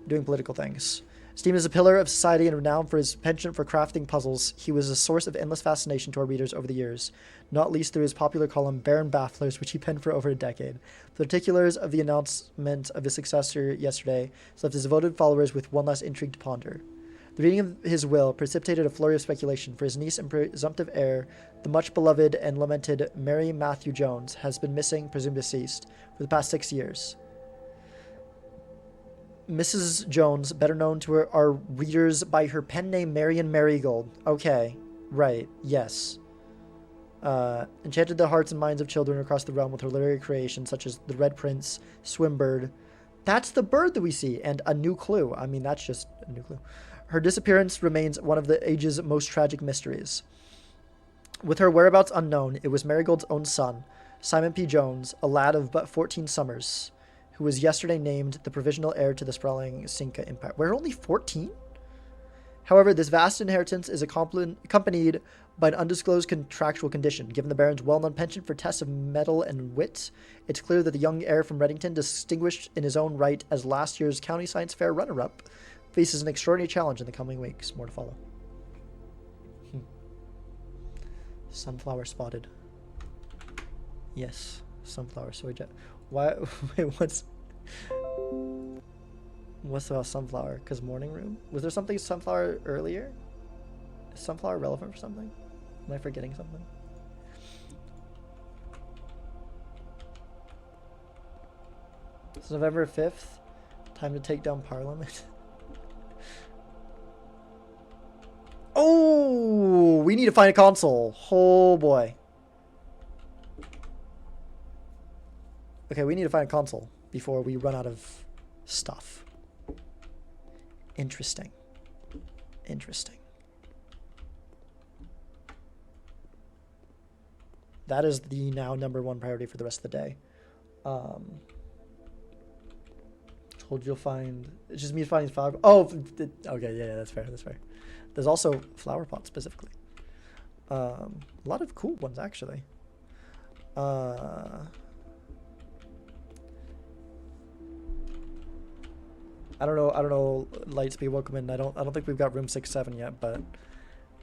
Speaker 1: doing political things. Esteemed as a pillar of society and renowned for his penchant for crafting puzzles, he was a source of endless fascination to our readers over the years, not least through his popular column Baron Bafflers, which he penned for over a decade. The particulars of the announcement of his successor yesterday left his devoted followers with one less intrigue to ponder. The reading of his will precipitated a flurry of speculation, for his niece and presumptive heir, the much-beloved and lamented Mary Matthew Jones, has been missing, presumed deceased, for the past 6 years. Mrs. Jones, better known to our readers by her pen name Marion Marigold. Okay, right, yes. Enchanted the hearts and minds of children across the realm with her literary creations such as The Red Prince, Swimbird. That's the bird that we see, and A New Clue. I mean, that's just a new clue. Her disappearance remains one of the age's most tragic mysteries. With her whereabouts unknown, it was Marigold's own son, Simon P. Jones, a lad of but 14 summers, who was yesterday named the provisional heir to the sprawling Cinca Empire. We're only 14? However, this vast inheritance is accompanied by an undisclosed contractual condition. Given the Baron's well-known penchant for tests of mettle and wit, it's clear that the young heir from Reddington, distinguished in his own right as last year's County Science Fair runner-up, faces an extraordinary challenge in the coming weeks. More to follow. Sunflower spotted. Yes, sunflower soy jet. Why? Wait, what's about sunflower? Because morning room? Was there something sunflower earlier? Is sunflower relevant for something? Am I forgetting something? It's November 5th. Time to take down Parliament. Oh, we need to find a console. Oh boy. Okay, we need to find a console before we run out of stuff. Interesting. Interesting. That is the now #1 priority for the rest of the day. Told you'll find... It's just me finding flower... Oh, okay, yeah, that's fair, that's fair. There's also flower pots specifically. A lot of cool ones, actually. I don't know, Lightspeed, welcome in. I don't think we've got room 6-7 yet, but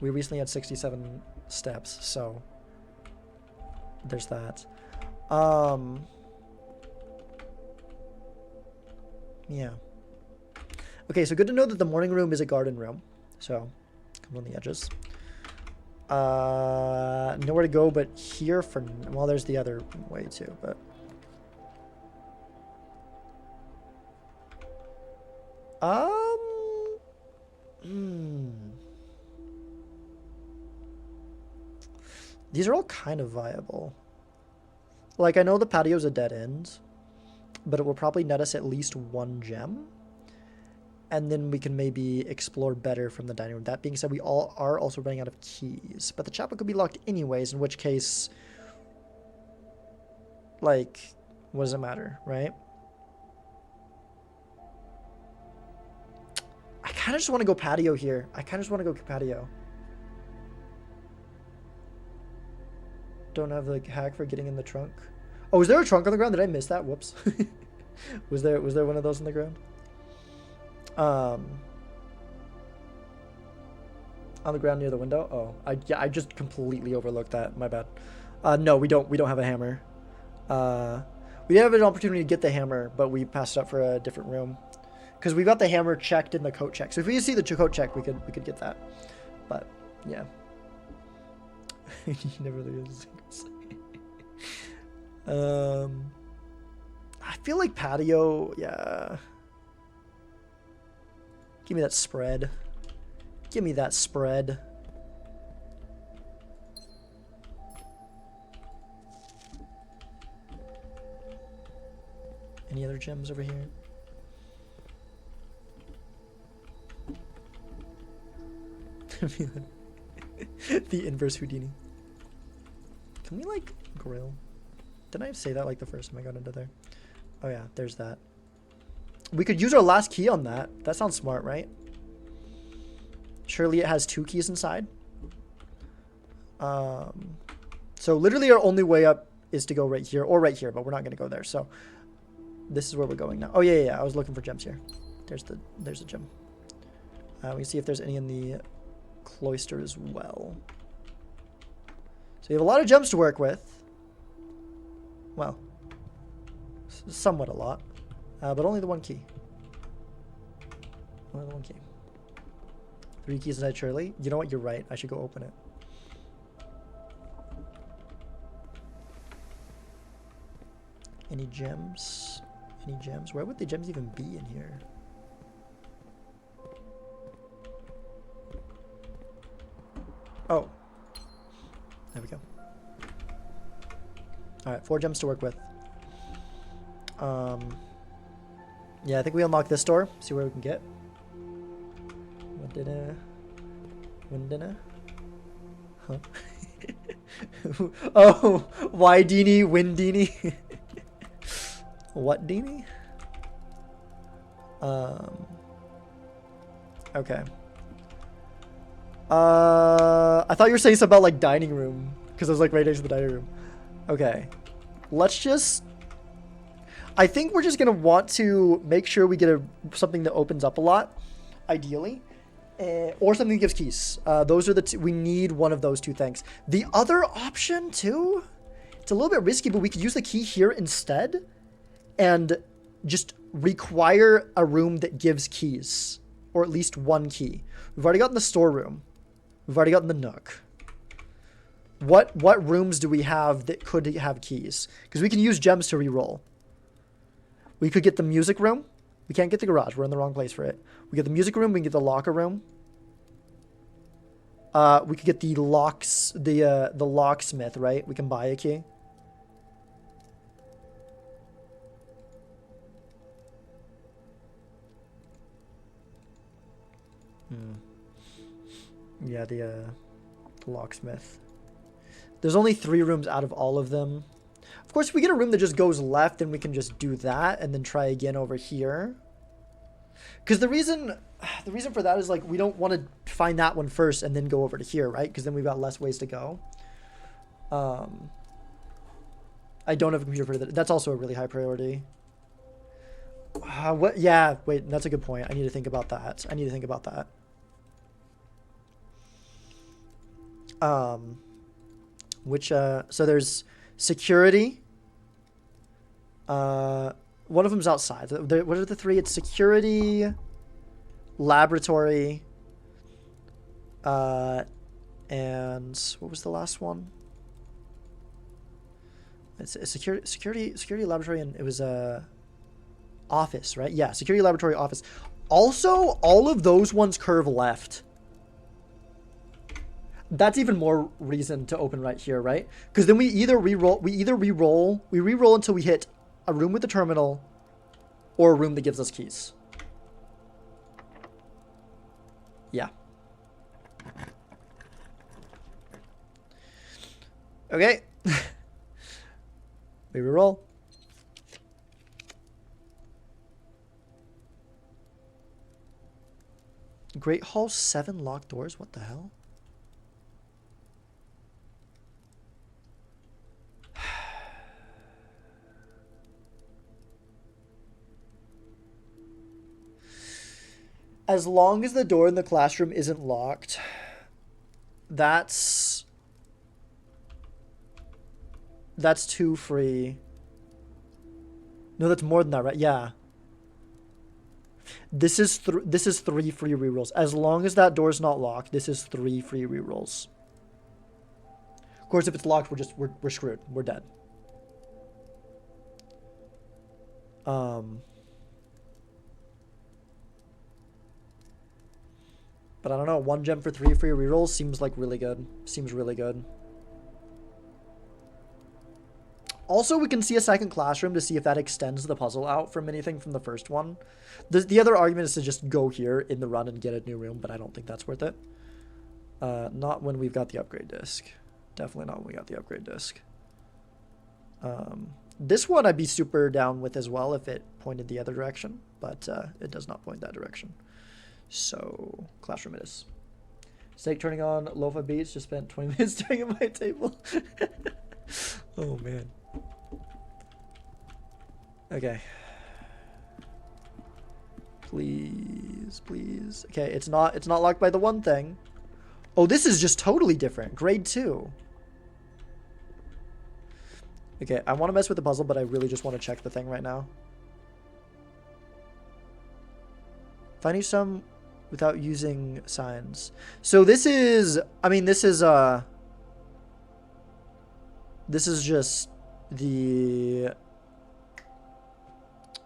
Speaker 1: we recently had 67 steps, so there's that. Yeah. Okay, so good to know that the morning room is a garden room. So, come on the edges. Nowhere to go but here for... Well, there's the other way too, but... These are all kind of viable. Like, I know the patio's a dead end, but it will probably net us at least 1 gem. And then we can maybe explore better from the dining room. That being said, we all are also running out of keys. But the chapel could be locked anyways, in which case... Like, what does it matter, right? I kind of just want to go patio here. I kind of just want to go patio. Don't have the hack for getting in the trunk. Oh, is there a trunk on the ground? Did I miss that? Whoops. was there one of those on the ground? On the ground near the window? Oh, I just completely overlooked that. My bad. No, we don't have a hammer. We have an opportunity to get the hammer, but we passed it up for a different room. Because we got the hammer checked in the coat check. So if we see the coat check, we could get that. But yeah. You never look at I feel like patio, yeah. Give me that spread. Give me that spread. Any other gems over here? The inverse Houdini. Can we like grill? Didn't I say that like the first time I got into there? Oh yeah, there's that. We could use our last key on that. That sounds smart, right? Surely it has 2 keys inside. So literally our only way up is to go right here or right here, but we're not going to go there. So this is where we're going now. Oh yeah. I was looking for gems here. There's a gem. We can see if there's any in the cloister as well. So you have a lot of gems to work with. Well, somewhat a lot. But only the 1 key. Only the 1 key. 3 keys inside Shirley. You know what? You're right. I should go open it. Any gems? Any gems? Where would the gems even be in here? Oh. There we go. Alright, 4 gems to work with. Yeah, I think we unlock this door. See where we can get. Windina? Huh? Oh, why Dini? Windini? What Dini? Okay. I thought you were saying something about like dining room, because I was like right next to the dining room. Okay. Let's just... I think we're just going to want to make sure we get something that opens up a lot, ideally. Or something that gives keys. Those are the two. We need one of those 2 things. The other option, too, it's a little bit risky, but we could use the key here instead and just require a room that gives keys, or at least 1 key. We've already gotten the storeroom. We've already gotten the nook. What rooms do we have that could have keys? Because we can use gems to re-roll. We could get the music room. We can't get the garage. We're in the wrong place for it. We get the music room. We can get the locker room. We could get the locksmith, right? We can buy a key. Yeah, the locksmith. There's only 3 rooms out of all of them. Of course, if we get a room that just goes left, then we can just do that and then try again over here. Because the reason for that is like we don't want to find that one first and then go over to here, right? Because then we've got less ways to go. I don't have a computer for that. That's also a really high priority. What? Yeah, wait, that's a good point. I need to think about that. So there's security, One of them's outside. What are the three? It's security, laboratory, and what was the last one? It's a security laboratory, and it was a office, right? Yeah, security laboratory office. Also, all of those ones curve left. That's even more reason to open right here, right? Because then we re-roll until we hit a room with a terminal or a room that gives us keys. Yeah. Okay. We re-roll. Great Hall 7 locked doors? What the hell? As long as the door in the classroom isn't locked, that's 2 free. No, that's more than that, right? Yeah. This is 3 free rerolls. As long as that door's not locked, this is 3 free rerolls. Of course, if it's locked, we're screwed. We're dead. But I don't know. 1 gem for 3 free rerolls seems like really good. Seems really good. Also, we can see a second classroom to see if that extends the puzzle out from anything from the first one. The other argument is to just go here in the run and get a new room, but I don't think that's worth it. Not when we've got the upgrade disc. Definitely not when we got the upgrade disc. This one I'd be super down with as well if it pointed the other direction, but it does not point that direction. So, classroom it is. Steak turning on Lofa Beats. Just spent 20 minutes staring at my table. Oh, man. Okay. Please, please. Okay, it's not locked by the one thing. Oh, this is just totally different. Grade 2. Okay, I want to mess with the puzzle, but I really just want to check the thing right now. Finding some without using signs. So this is, I mean, this is just the,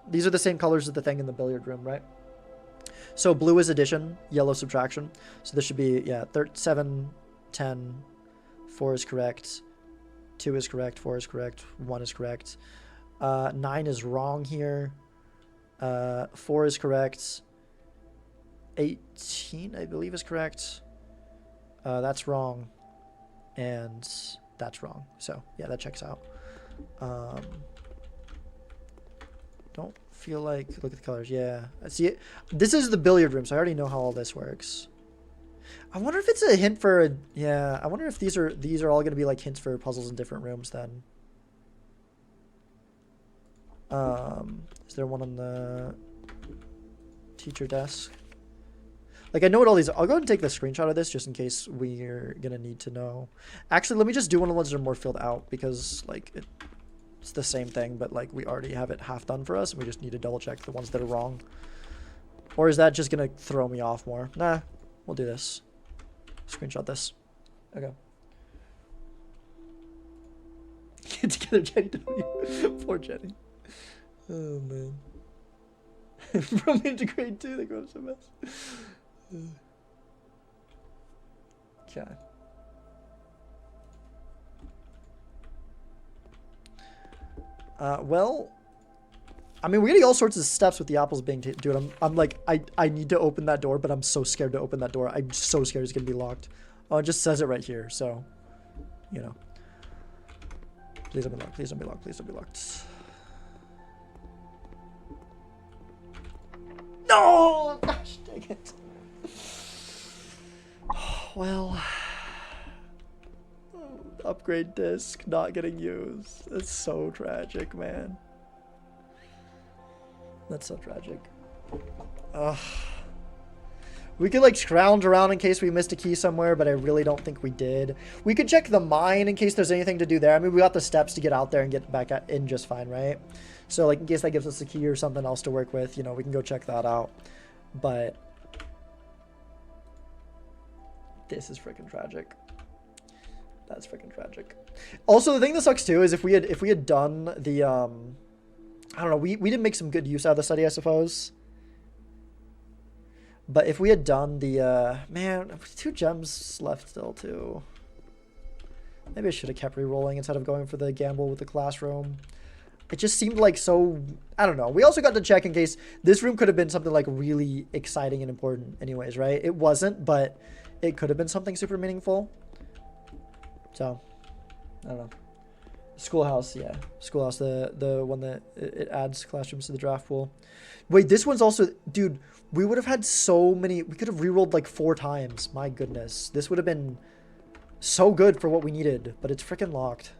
Speaker 1: these are the same colors as the thing in the billiard room, right? So blue is addition, yellow subtraction. So this should be, yeah, 7, 10, 4 is correct, 2 is correct, 4 is correct, 1 is correct. 9 is wrong here. 4 is correct. 18, I believe, is correct. That's wrong. And that's wrong. So, yeah, that checks out. Don't feel like... Look at the colors. Yeah. I see it. This is the billiard room, so I already know how all this works. I wonder if it's a hint for... Yeah, I wonder if these are all going to be like hints for puzzles in different rooms then. Is there one on the teacher desk? Like, I know what all these are. I'll go ahead and take the screenshot of this just in case we're going to need to know. Actually, let me just do one of the ones that are more filled out because, like, it's the same thing, but, like, we already have it half done for us and we just need to double check the ones that are wrong. Or is that just going to throw me off more? Nah, we'll do this. Screenshot this. Okay. Get together, Jenny W. Poor Jenny. Oh, man. From into grade 2, they go to some mess. Okay. Well, I mean, we're getting all sorts of steps with the apples being dude, I'm like, I need to open that door, but I'm so scared to open that door. I'm so scared it's gonna be locked. Oh, it just says it right here, so, you know. Please don't be locked, please don't be locked, please don't be locked. No! Gosh, dang it. Well, upgrade disc not getting used. That's so tragic, man. That's so tragic. We could like scrounge around in case we missed a key somewhere, but I really don't think we did. We could check the mine in case there's anything to do there. I mean, we got the steps to get out there and get back in just fine, right? So like in case that gives us a key or something else to work with, you know, we can go check that out. But this is freaking tragic. That's freaking tragic. Also, the thing that sucks too is if we had done the I don't know, we did make some good use out of the study, I suppose. But if we had done the, man, 2 gems left still too. Maybe I should have kept re-rolling instead of going for the gamble with the classroom. It just seemed like so, I don't know. We also got to check in case this room could have been something like really exciting and important anyways, right? It wasn't, but it could have been something super meaningful. So, I don't know. Schoolhouse, yeah. Schoolhouse, the one that it adds classrooms to the draft pool. Wait, this one's also, dude, we would have had so many, we could have rerolled like 4 times. My goodness. This would have been so good for what we needed, but it's freaking locked.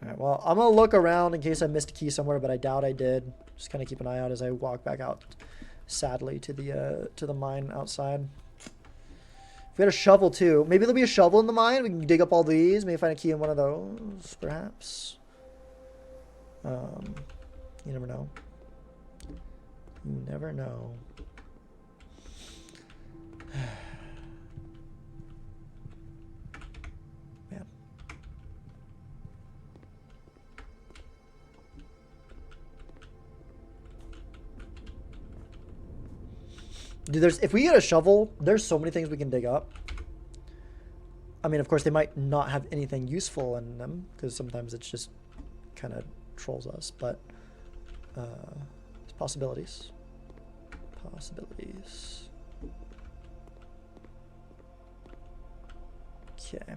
Speaker 1: All right, well, I'm going to look around in case I missed a key somewhere, but I doubt I did. Just kind of keep an eye out as I walk back out, sadly, to the mine outside. We had a shovel too. Maybe there'll be a shovel in the mine. We can dig up all these. Maybe find a key in one of those, perhaps. You never know. You never know. Man. Dude, if we get a shovel, there's so many things we can dig up. I mean, of course, they might not have anything useful in them, because sometimes it's just kind of trolls us, but there's possibilities. Possibilities. Okay.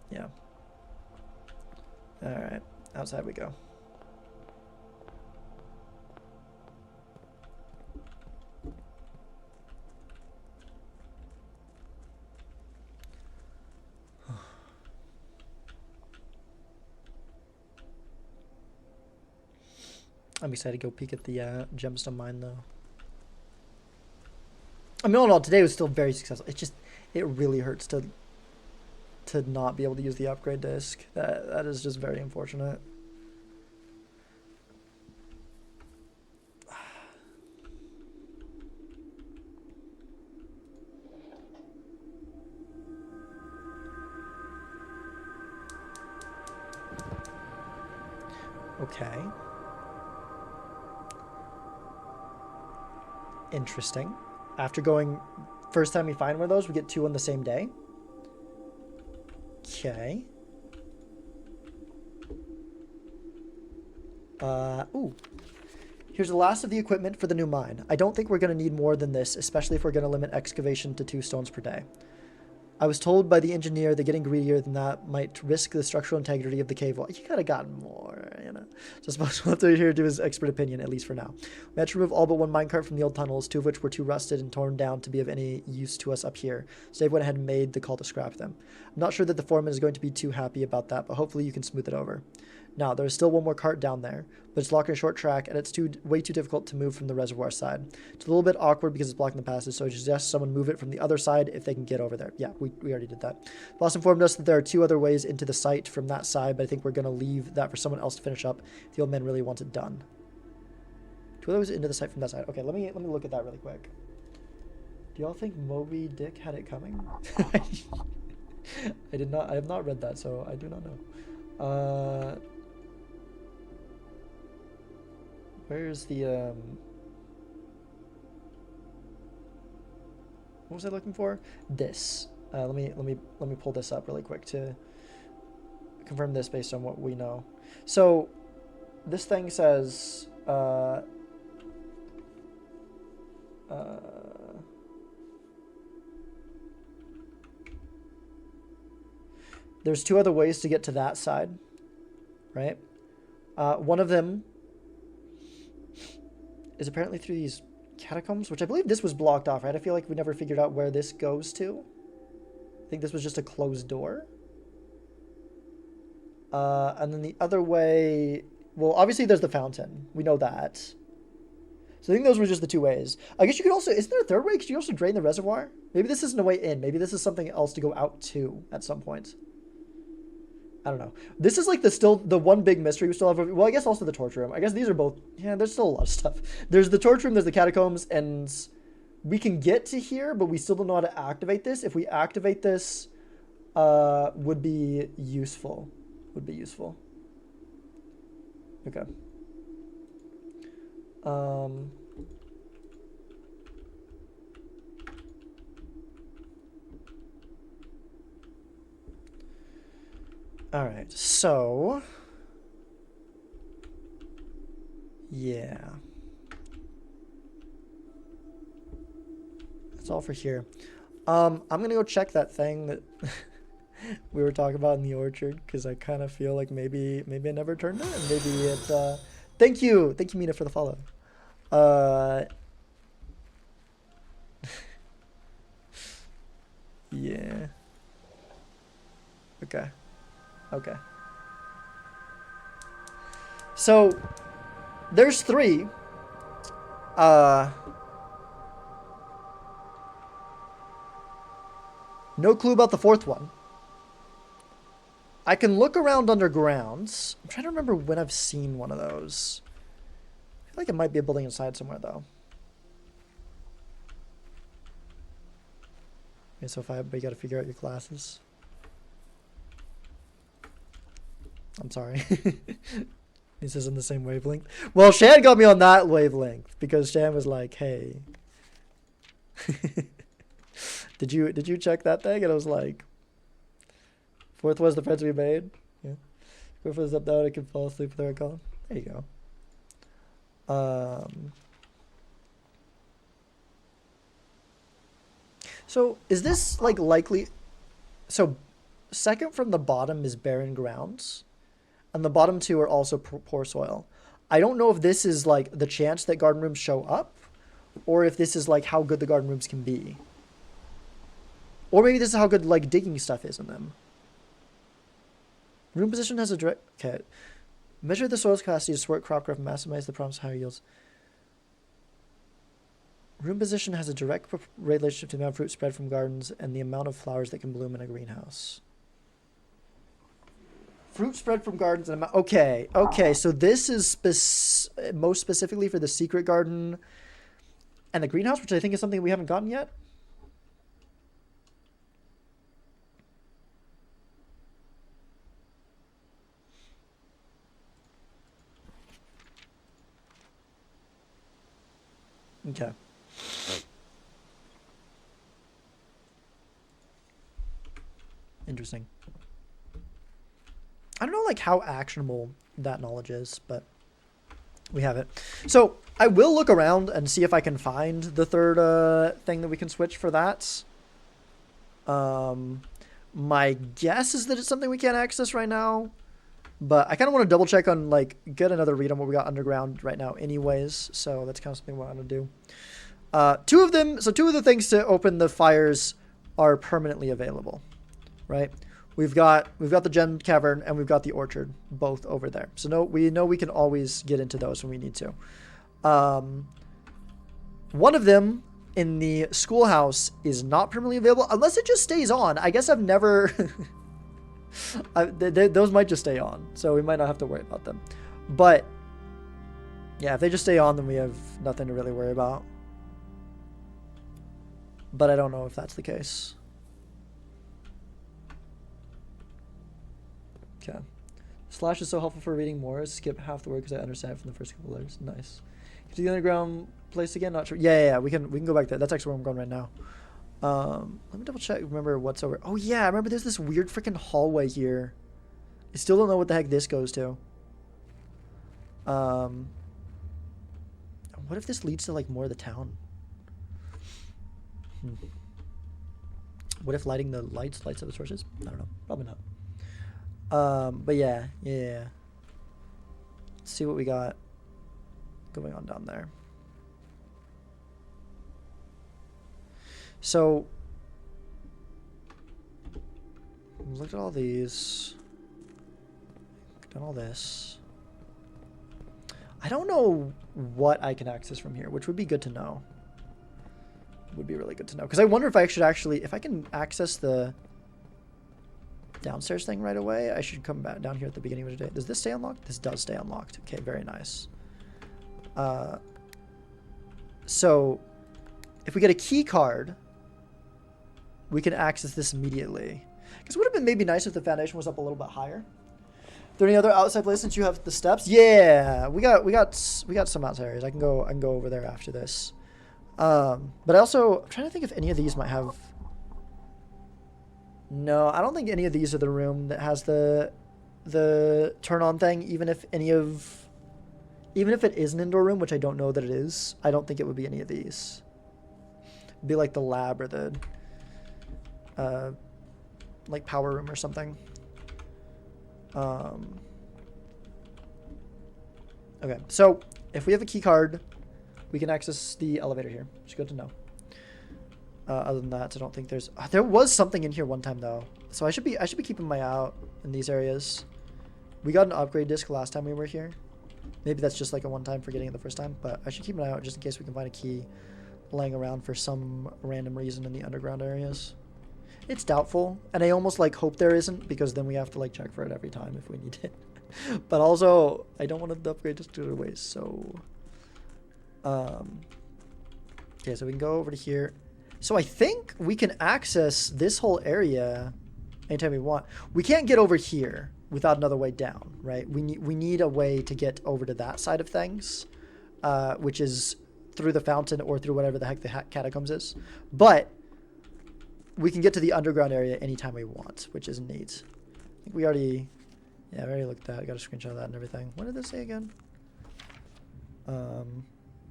Speaker 1: Yeah. All right. Outside we go. I'm excited to go peek at the gemstone mine, though. I mean, all in all, today was still very successful. It really hurts to not be able to use the upgrade disc. That is just very unfortunate. Okay. Interesting. After going, first time we find one of those, we get 2 on the same day. Okay. Ooh. Here's the last of the equipment for the new mine. I don't think we're going to need more than this, especially if we're going to limit excavation to 2 stones per day. I was told by the engineer that getting greedier than that might risk the structural integrity of the cave wall. You could have gotten more, you know. So I suppose we'll have to hear to his expert opinion, at least for now. We had to remove all but 1 minecart from the old tunnels, 2 of which were too rusted and torn down to be of any use to us up here. So Dave went ahead and made the call to scrap them. I'm not sure that the foreman is going to be too happy about that, but hopefully you can smooth it over. Now, there is still 1 more cart down there, but it's locked in a short track, and it's way too difficult to move from the reservoir side. It's a little bit awkward because it's blocking the passage, so I suggest someone move it from the other side if they can get over there. Yeah, we already did that. Boss informed us that there are 2 other ways into the site from that side, but I think we're going to leave that for someone else to finish up if the old man really wants it done. 2 other ways into the site from that side. Okay, let me look at that really quick. Do y'all think Moby Dick had it coming? I have not read that, so I do not know. Where's the, what was I looking for? This. Let me pull this up really quick to confirm this based on what we know. So this thing says, there's 2 other ways to get to that side, right? One of them is apparently through these catacombs, which I believe this was blocked off, right? I feel like we never figured out where this goes to. I think this was just a closed door. And then the other way, well, obviously there's the fountain. We know that. So I think those were just the two ways. I guess you could also, isn't there a third way? Could you also drain the reservoir? Maybe this isn't a way in. Maybe this is something else to go out to at some point. I don't know. This is like the one big mystery we still have. Well, I guess also the torture room. I guess these are both, yeah, there's still a lot of stuff. There's the torture room, there's the catacombs, and we can get to here, but we still don't know how to activate this. If we activate this, would be useful. Would be useful. Okay. All right, so yeah, that's all for here. I'm gonna go check that thing that we were talking about in the orchard, because I kind of feel like maybe I never turned it, and maybe it. Thank you, Mina, for the follow. Yeah. Okay. Okay. So there's 3. No clue about the 4th one. I can look around undergrounds. I'm trying to remember when I've seen one of those. I feel like it might be a building inside somewhere, though. Okay, so but you gotta figure out your classes. I'm sorry. This isn't the same wavelength. Well, Shan got me on that wavelength because Shan was like, "Hey, did you check that thing?" And I was like, "4th was the friends we made." Yeah. Go for this up down. I can fall asleep with her call. There you go. So is this like likely? So, second from the bottom is barren grounds, and the bottom 2 are also poor soil. I don't know if this is like the chance that garden rooms show up, or if this is like how good the garden rooms can be. Or maybe this is how good like digging stuff is in them. Room position has a direct... Okay. Measure the soil's capacity to support crop growth and maximize the promised higher yields. Room position has a direct relationship to the amount of fruit spread from gardens and the amount of flowers that can bloom in a greenhouse. Fruit spread from gardens and amount... Okay. Okay. So this is most specifically for the secret garden and the greenhouse, which I think is something we haven't gotten yet. Okay. Interesting. I don't know like how actionable that knowledge is, but we have it. So I will look around and see if I can find the 3rd thing that we can switch for that. My guess is that it's something we can't access right now, but I kind of want to double check on like get another read on what we got underground right now anyways. So that's kind of something we want to do. 2 of them. So 2 of the things to open the fires are permanently available, right? We've got the Gem Cavern and we've got the Orchard, both over there. So we know we can always get into those when we need to. One of them in the schoolhouse is not permanently available unless it just stays on. I guess I've never... those might just stay on, so we might not have to worry about them. But yeah, if they just stay on, then we have nothing to really worry about. But I don't know if that's the case. Okay. Slash is so helpful for reading more. Skip half the word because I understand it from the first couple letters. Nice. Get to the underground place again? Not sure. Yeah. We can go back there. That's actually where I'm going right now. Let me double check. Remember what's over. Oh yeah, I remember there's this weird freaking hallway here. I still don't know what the heck this goes to. What if this leads to like more of the town? What if lighting the lights up the torches? I don't know. Probably not. But yeah. Let's see what we got going on down there. So, look at all these. Done all this. I don't know what I can access from here, which would be good to know. Would be really good to know. Because I wonder if I should actually, if I can access the downstairs thing right away, I should come back down here at the beginning of the day. Does this stay unlocked? This does stay unlocked. Okay, very nice. So if we get a key card, we can access this immediately. Because it would have been maybe nice if the foundation was up a little bit higher. Are there any other outside places since you have the steps? Yeah, we got some outside areas. I can go over there after this. But I'm trying to think if any of these might have. No, I don't think any of these are the room that has the turn on thing. Even if it is an indoor room, which I don't know that it is, I don't think it would be any of these. It'd be like the lab or the like power room or something. Okay, so if we have a key card, we can access the elevator here. It's good to know. Other than that, I don't think there's. There was something in here one time though, so I should be keeping my eye out in these areas. We got an upgrade disc last time we were here. Maybe that's just like a one-time for getting it the first time, but I should keep an eye out just in case we can find a key laying around for some random reason in the underground areas. It's doubtful, and I almost like hope there isn't, because then we have to like check for it every time if we need it. But also, I don't want the upgrade just to go to waste, so. Okay, so we can go over to here. So I think we can access this whole area anytime we want. We can't get over here without another way down, right? We need a way to get over to that side of things, which is through the fountain or through whatever the heck the catacombs is. But we can get to the underground area anytime we want, which is neat. I think we already looked at that. I got a screenshot of that and everything. What did this say again?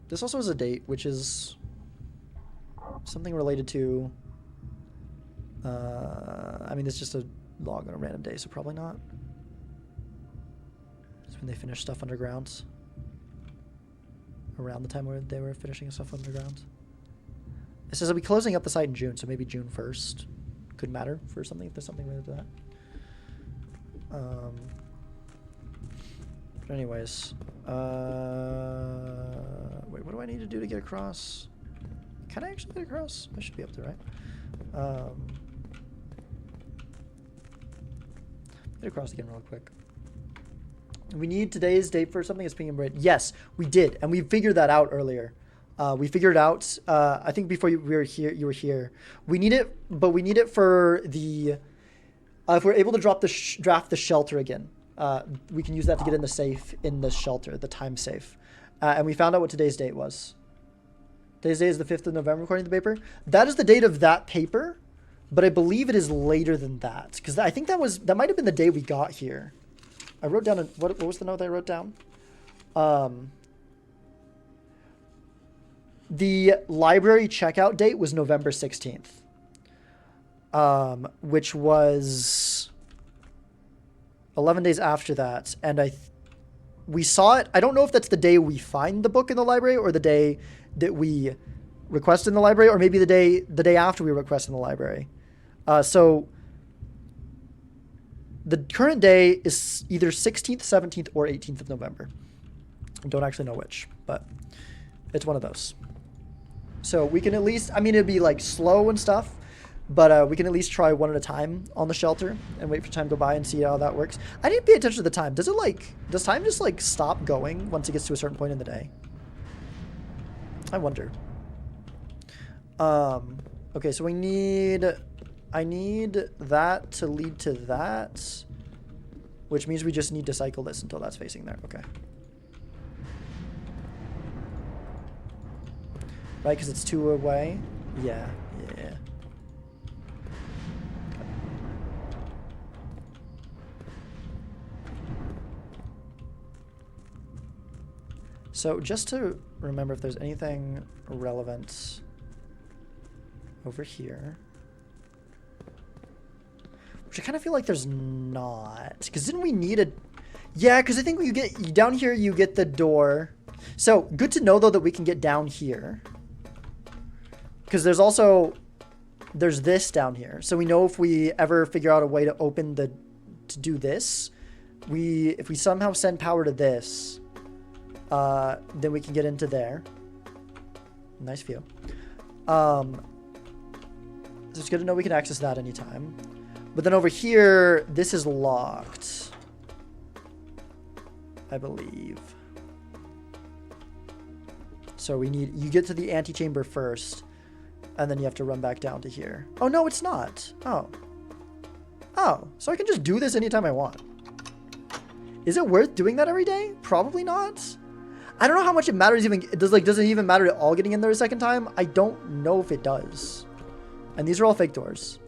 Speaker 1: This also has a date, which is something related to. I mean, it's just a log on a random day, so probably not. It's when they finish stuff underground. Around the time where they were finishing stuff underground. It says I'll be closing up the site in June, so maybe June 1st could matter for something if there's something related to that. But anyways, wait, what do I need to do to get across? Can I actually get across? I should be able to, right? Get across again real quick. We need today's date for something. It's pink and red. Yes, we did, and we figured that out earlier. We figured it out. I think before you were here. We need it, but we need it for the. If we're able to draft the shelter again, we can use that to get in the safe in the shelter, the time safe. And we found out what today's date was. Today's date is the 5th of November, according to the paper. That is the date of that paper, but I believe it is later than that, because I think that might have been the day we got here. I wrote down what was the note I wrote down? The library checkout date was November 16th, which was 11 days after that. And we saw it. I don't know if that's the day we find the book in the library or the day that we request in the library, or maybe the day after we request in the library. So the current day is either 16th, 17th, or 18th of November. I don't actually know which, but it's one of those. So we can at least, I mean, it'd be like slow and stuff, but we can at least try one at a time on the shelter and wait for time to go by and see how that works. I didn't pay attention to the time. Does time just like stop going once it gets to a certain point in the day? I wonder. Okay, so I need that to lead to that, which means we just need to cycle this until that's facing there. Okay. Right, because it's 2 away? Yeah. So just to remember if there's anything relevant over here. Which I kind of feel like there's not. Because didn't we need a... Yeah, because I think you get... Down here, you get the door. So, good to know, though, that we can get down here. Because there's also... There's this down here. So we know if we ever figure out a way to open to do this, if we somehow send power to this, then we can get into there. Nice view. So it's good to know we can access that anytime. But then over here, this is locked, I believe. So we need, you get to the antechamber first, and then you have to run back down to here. Oh, no, it's not. Oh. Oh, so I can just do this anytime I want. Is it worth doing that every day? Probably not. I don't know how much it matters even. Does it even matter at all getting in there a second time? I don't know if it does. And these are all fake doors.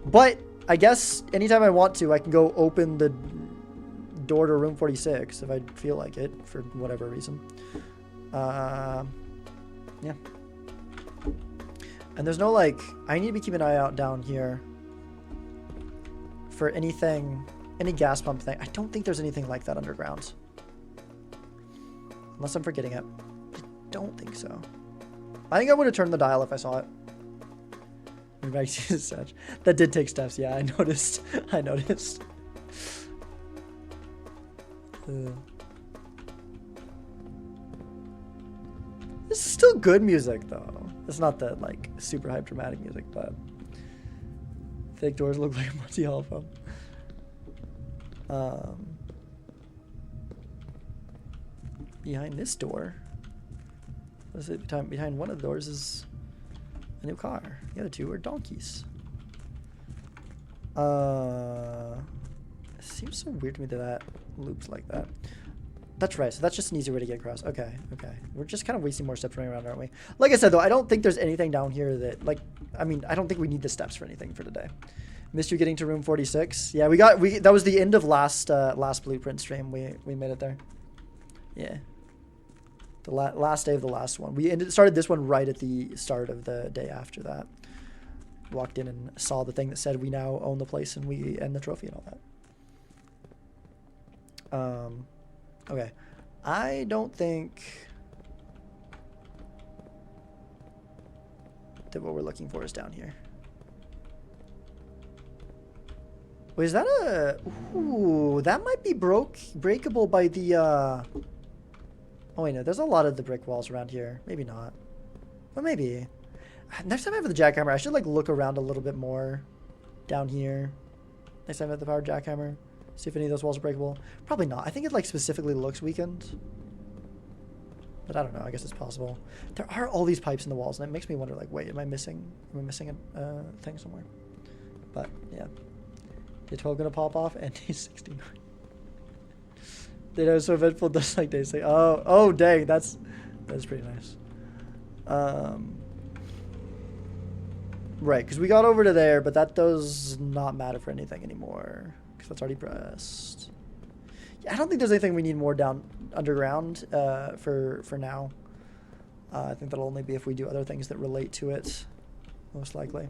Speaker 1: But I guess anytime I want to, I can go open the door to room 46 if I feel like it for whatever reason. Yeah. And there's no like, I need to be keeping an eye out down here for anything, any gas pump thing. I don't think there's anything like that underground. Unless I'm forgetting it. I don't think so. I think I would have turned the dial if I saw it. That did take steps. Yeah, I noticed. I noticed. This is still good music, though. It's not the, like, super hype dramatic music, but... Fake doors look like a Monty Hall film. Behind this door... What's it? Behind one of the doors is a new car. The other two are donkeys. It seems so weird to me that loops like that. That's right. So that's just an easier way to get across. Okay. Okay. We're just kind of wasting more steps running around, aren't we? Like I said, though, I don't think there's anything down here that, like, I mean, I don't think we need the steps for anything for today. Missed you getting to room 46. Yeah, that was the end of last blueprint stream. We made it there. Yeah. The last day of the last one. We started this one right at the start of the day after that. Walked in and saw the thing that said we now own the place and the trophy and all that. Okay. I don't think that what we're looking for is down here. Wait, is that a... Ooh, that might be breakable by the... Oh, wait, no. There's a lot of the brick walls around here. Maybe not. But maybe. Next time I have the jackhammer, I should, like, look around a little bit more down here. Next time I have the powered jackhammer. See if any of those walls are breakable. Probably not. I think it, like, specifically looks weakened. But I don't know. I guess it's possible. There are all these pipes in the walls, and it makes me wonder, like, wait, am I missing a thing somewhere? But, yeah. Day 12 gonna pop off, and day 69. They know so eventful, just like day 6. Oh, dang. That's pretty nice. Right, because we got over to there, but that does not matter for anything anymore. Because that's already pressed. Yeah, I don't think there's anything we need more down underground for now. I think that'll only be if we do other things that relate to it, most likely.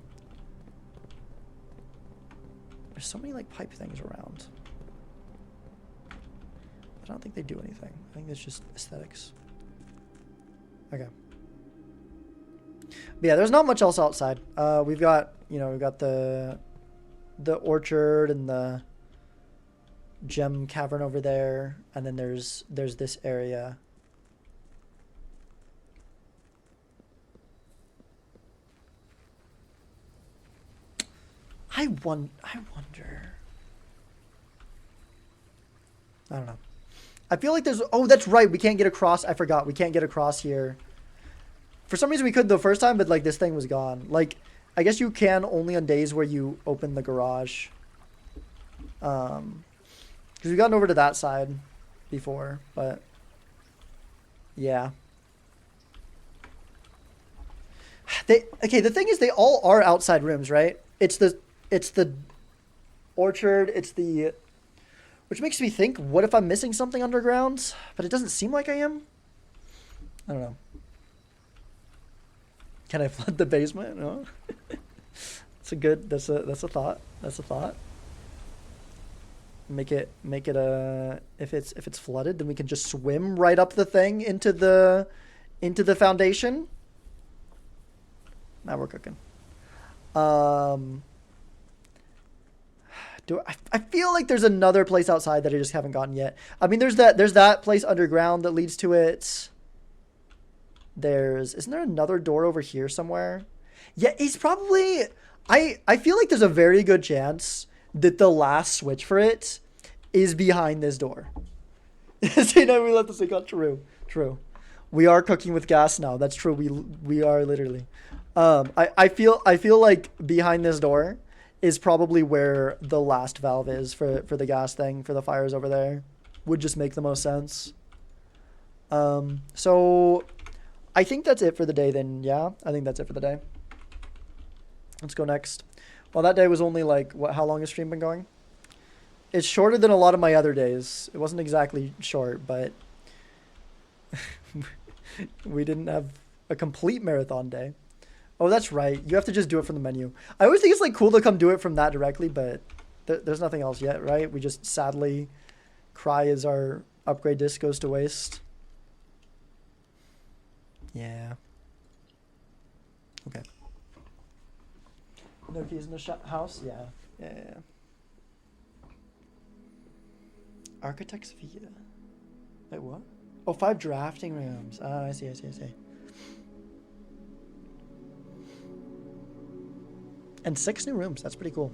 Speaker 1: There's so many, like, pipe things around. I don't think they do anything. I think it's just aesthetics. Okay. But yeah, there's not much else outside. We've got the orchard and the gem cavern over there, and then there's this area. I wonder. I don't know. I feel like there's... Oh, that's right. We can't get across. I forgot. We can't get across here. For some reason we could the first time, but, like, this thing was gone. Like, I guess you can only on days where you open the garage. Because we've gotten over to that side before, but... Yeah. Okay, the thing is they all are outside rooms, right? It's the orchard, it's the... Which makes me think, what if I'm missing something underground? But it doesn't seem like I am. I don't know. Can I flood the basement? No. That's a thought. That's a thought. Make it if it's flooded, then we can just swim right up the thing into the foundation. Now we're cooking. I feel like there's another place outside that I just haven't gotten yet. I mean, there's that place underground that leads to it. Isn't there another door over here somewhere? Yeah, he's probably, I feel like there's a very good chance that the last switch for it is behind this door. See, now we let this thing go. True. We are cooking with gas now. That's true. We are literally. I feel like behind this door is probably where the last valve is for the gas thing, for the fires over there. Would just make the most sense. So I think that's it for the day then. Yeah, I think that's it for the day. Let's go next. Well, that day was only like, how long has stream been going? It's shorter than a lot of my other days. It wasn't exactly short, but we didn't have a complete marathon day. Oh, that's right. You have to just do it from the menu. I always think it's like cool to come do it from that directly, but there's nothing else yet, right? We just sadly cry as our upgrade disc goes to waste. Yeah. Okay. No keys in the house? Yeah. Architect's Villa. Wait, what? Oh, 5 drafting rooms. Ah, I see. And 6 new rooms. That's pretty cool.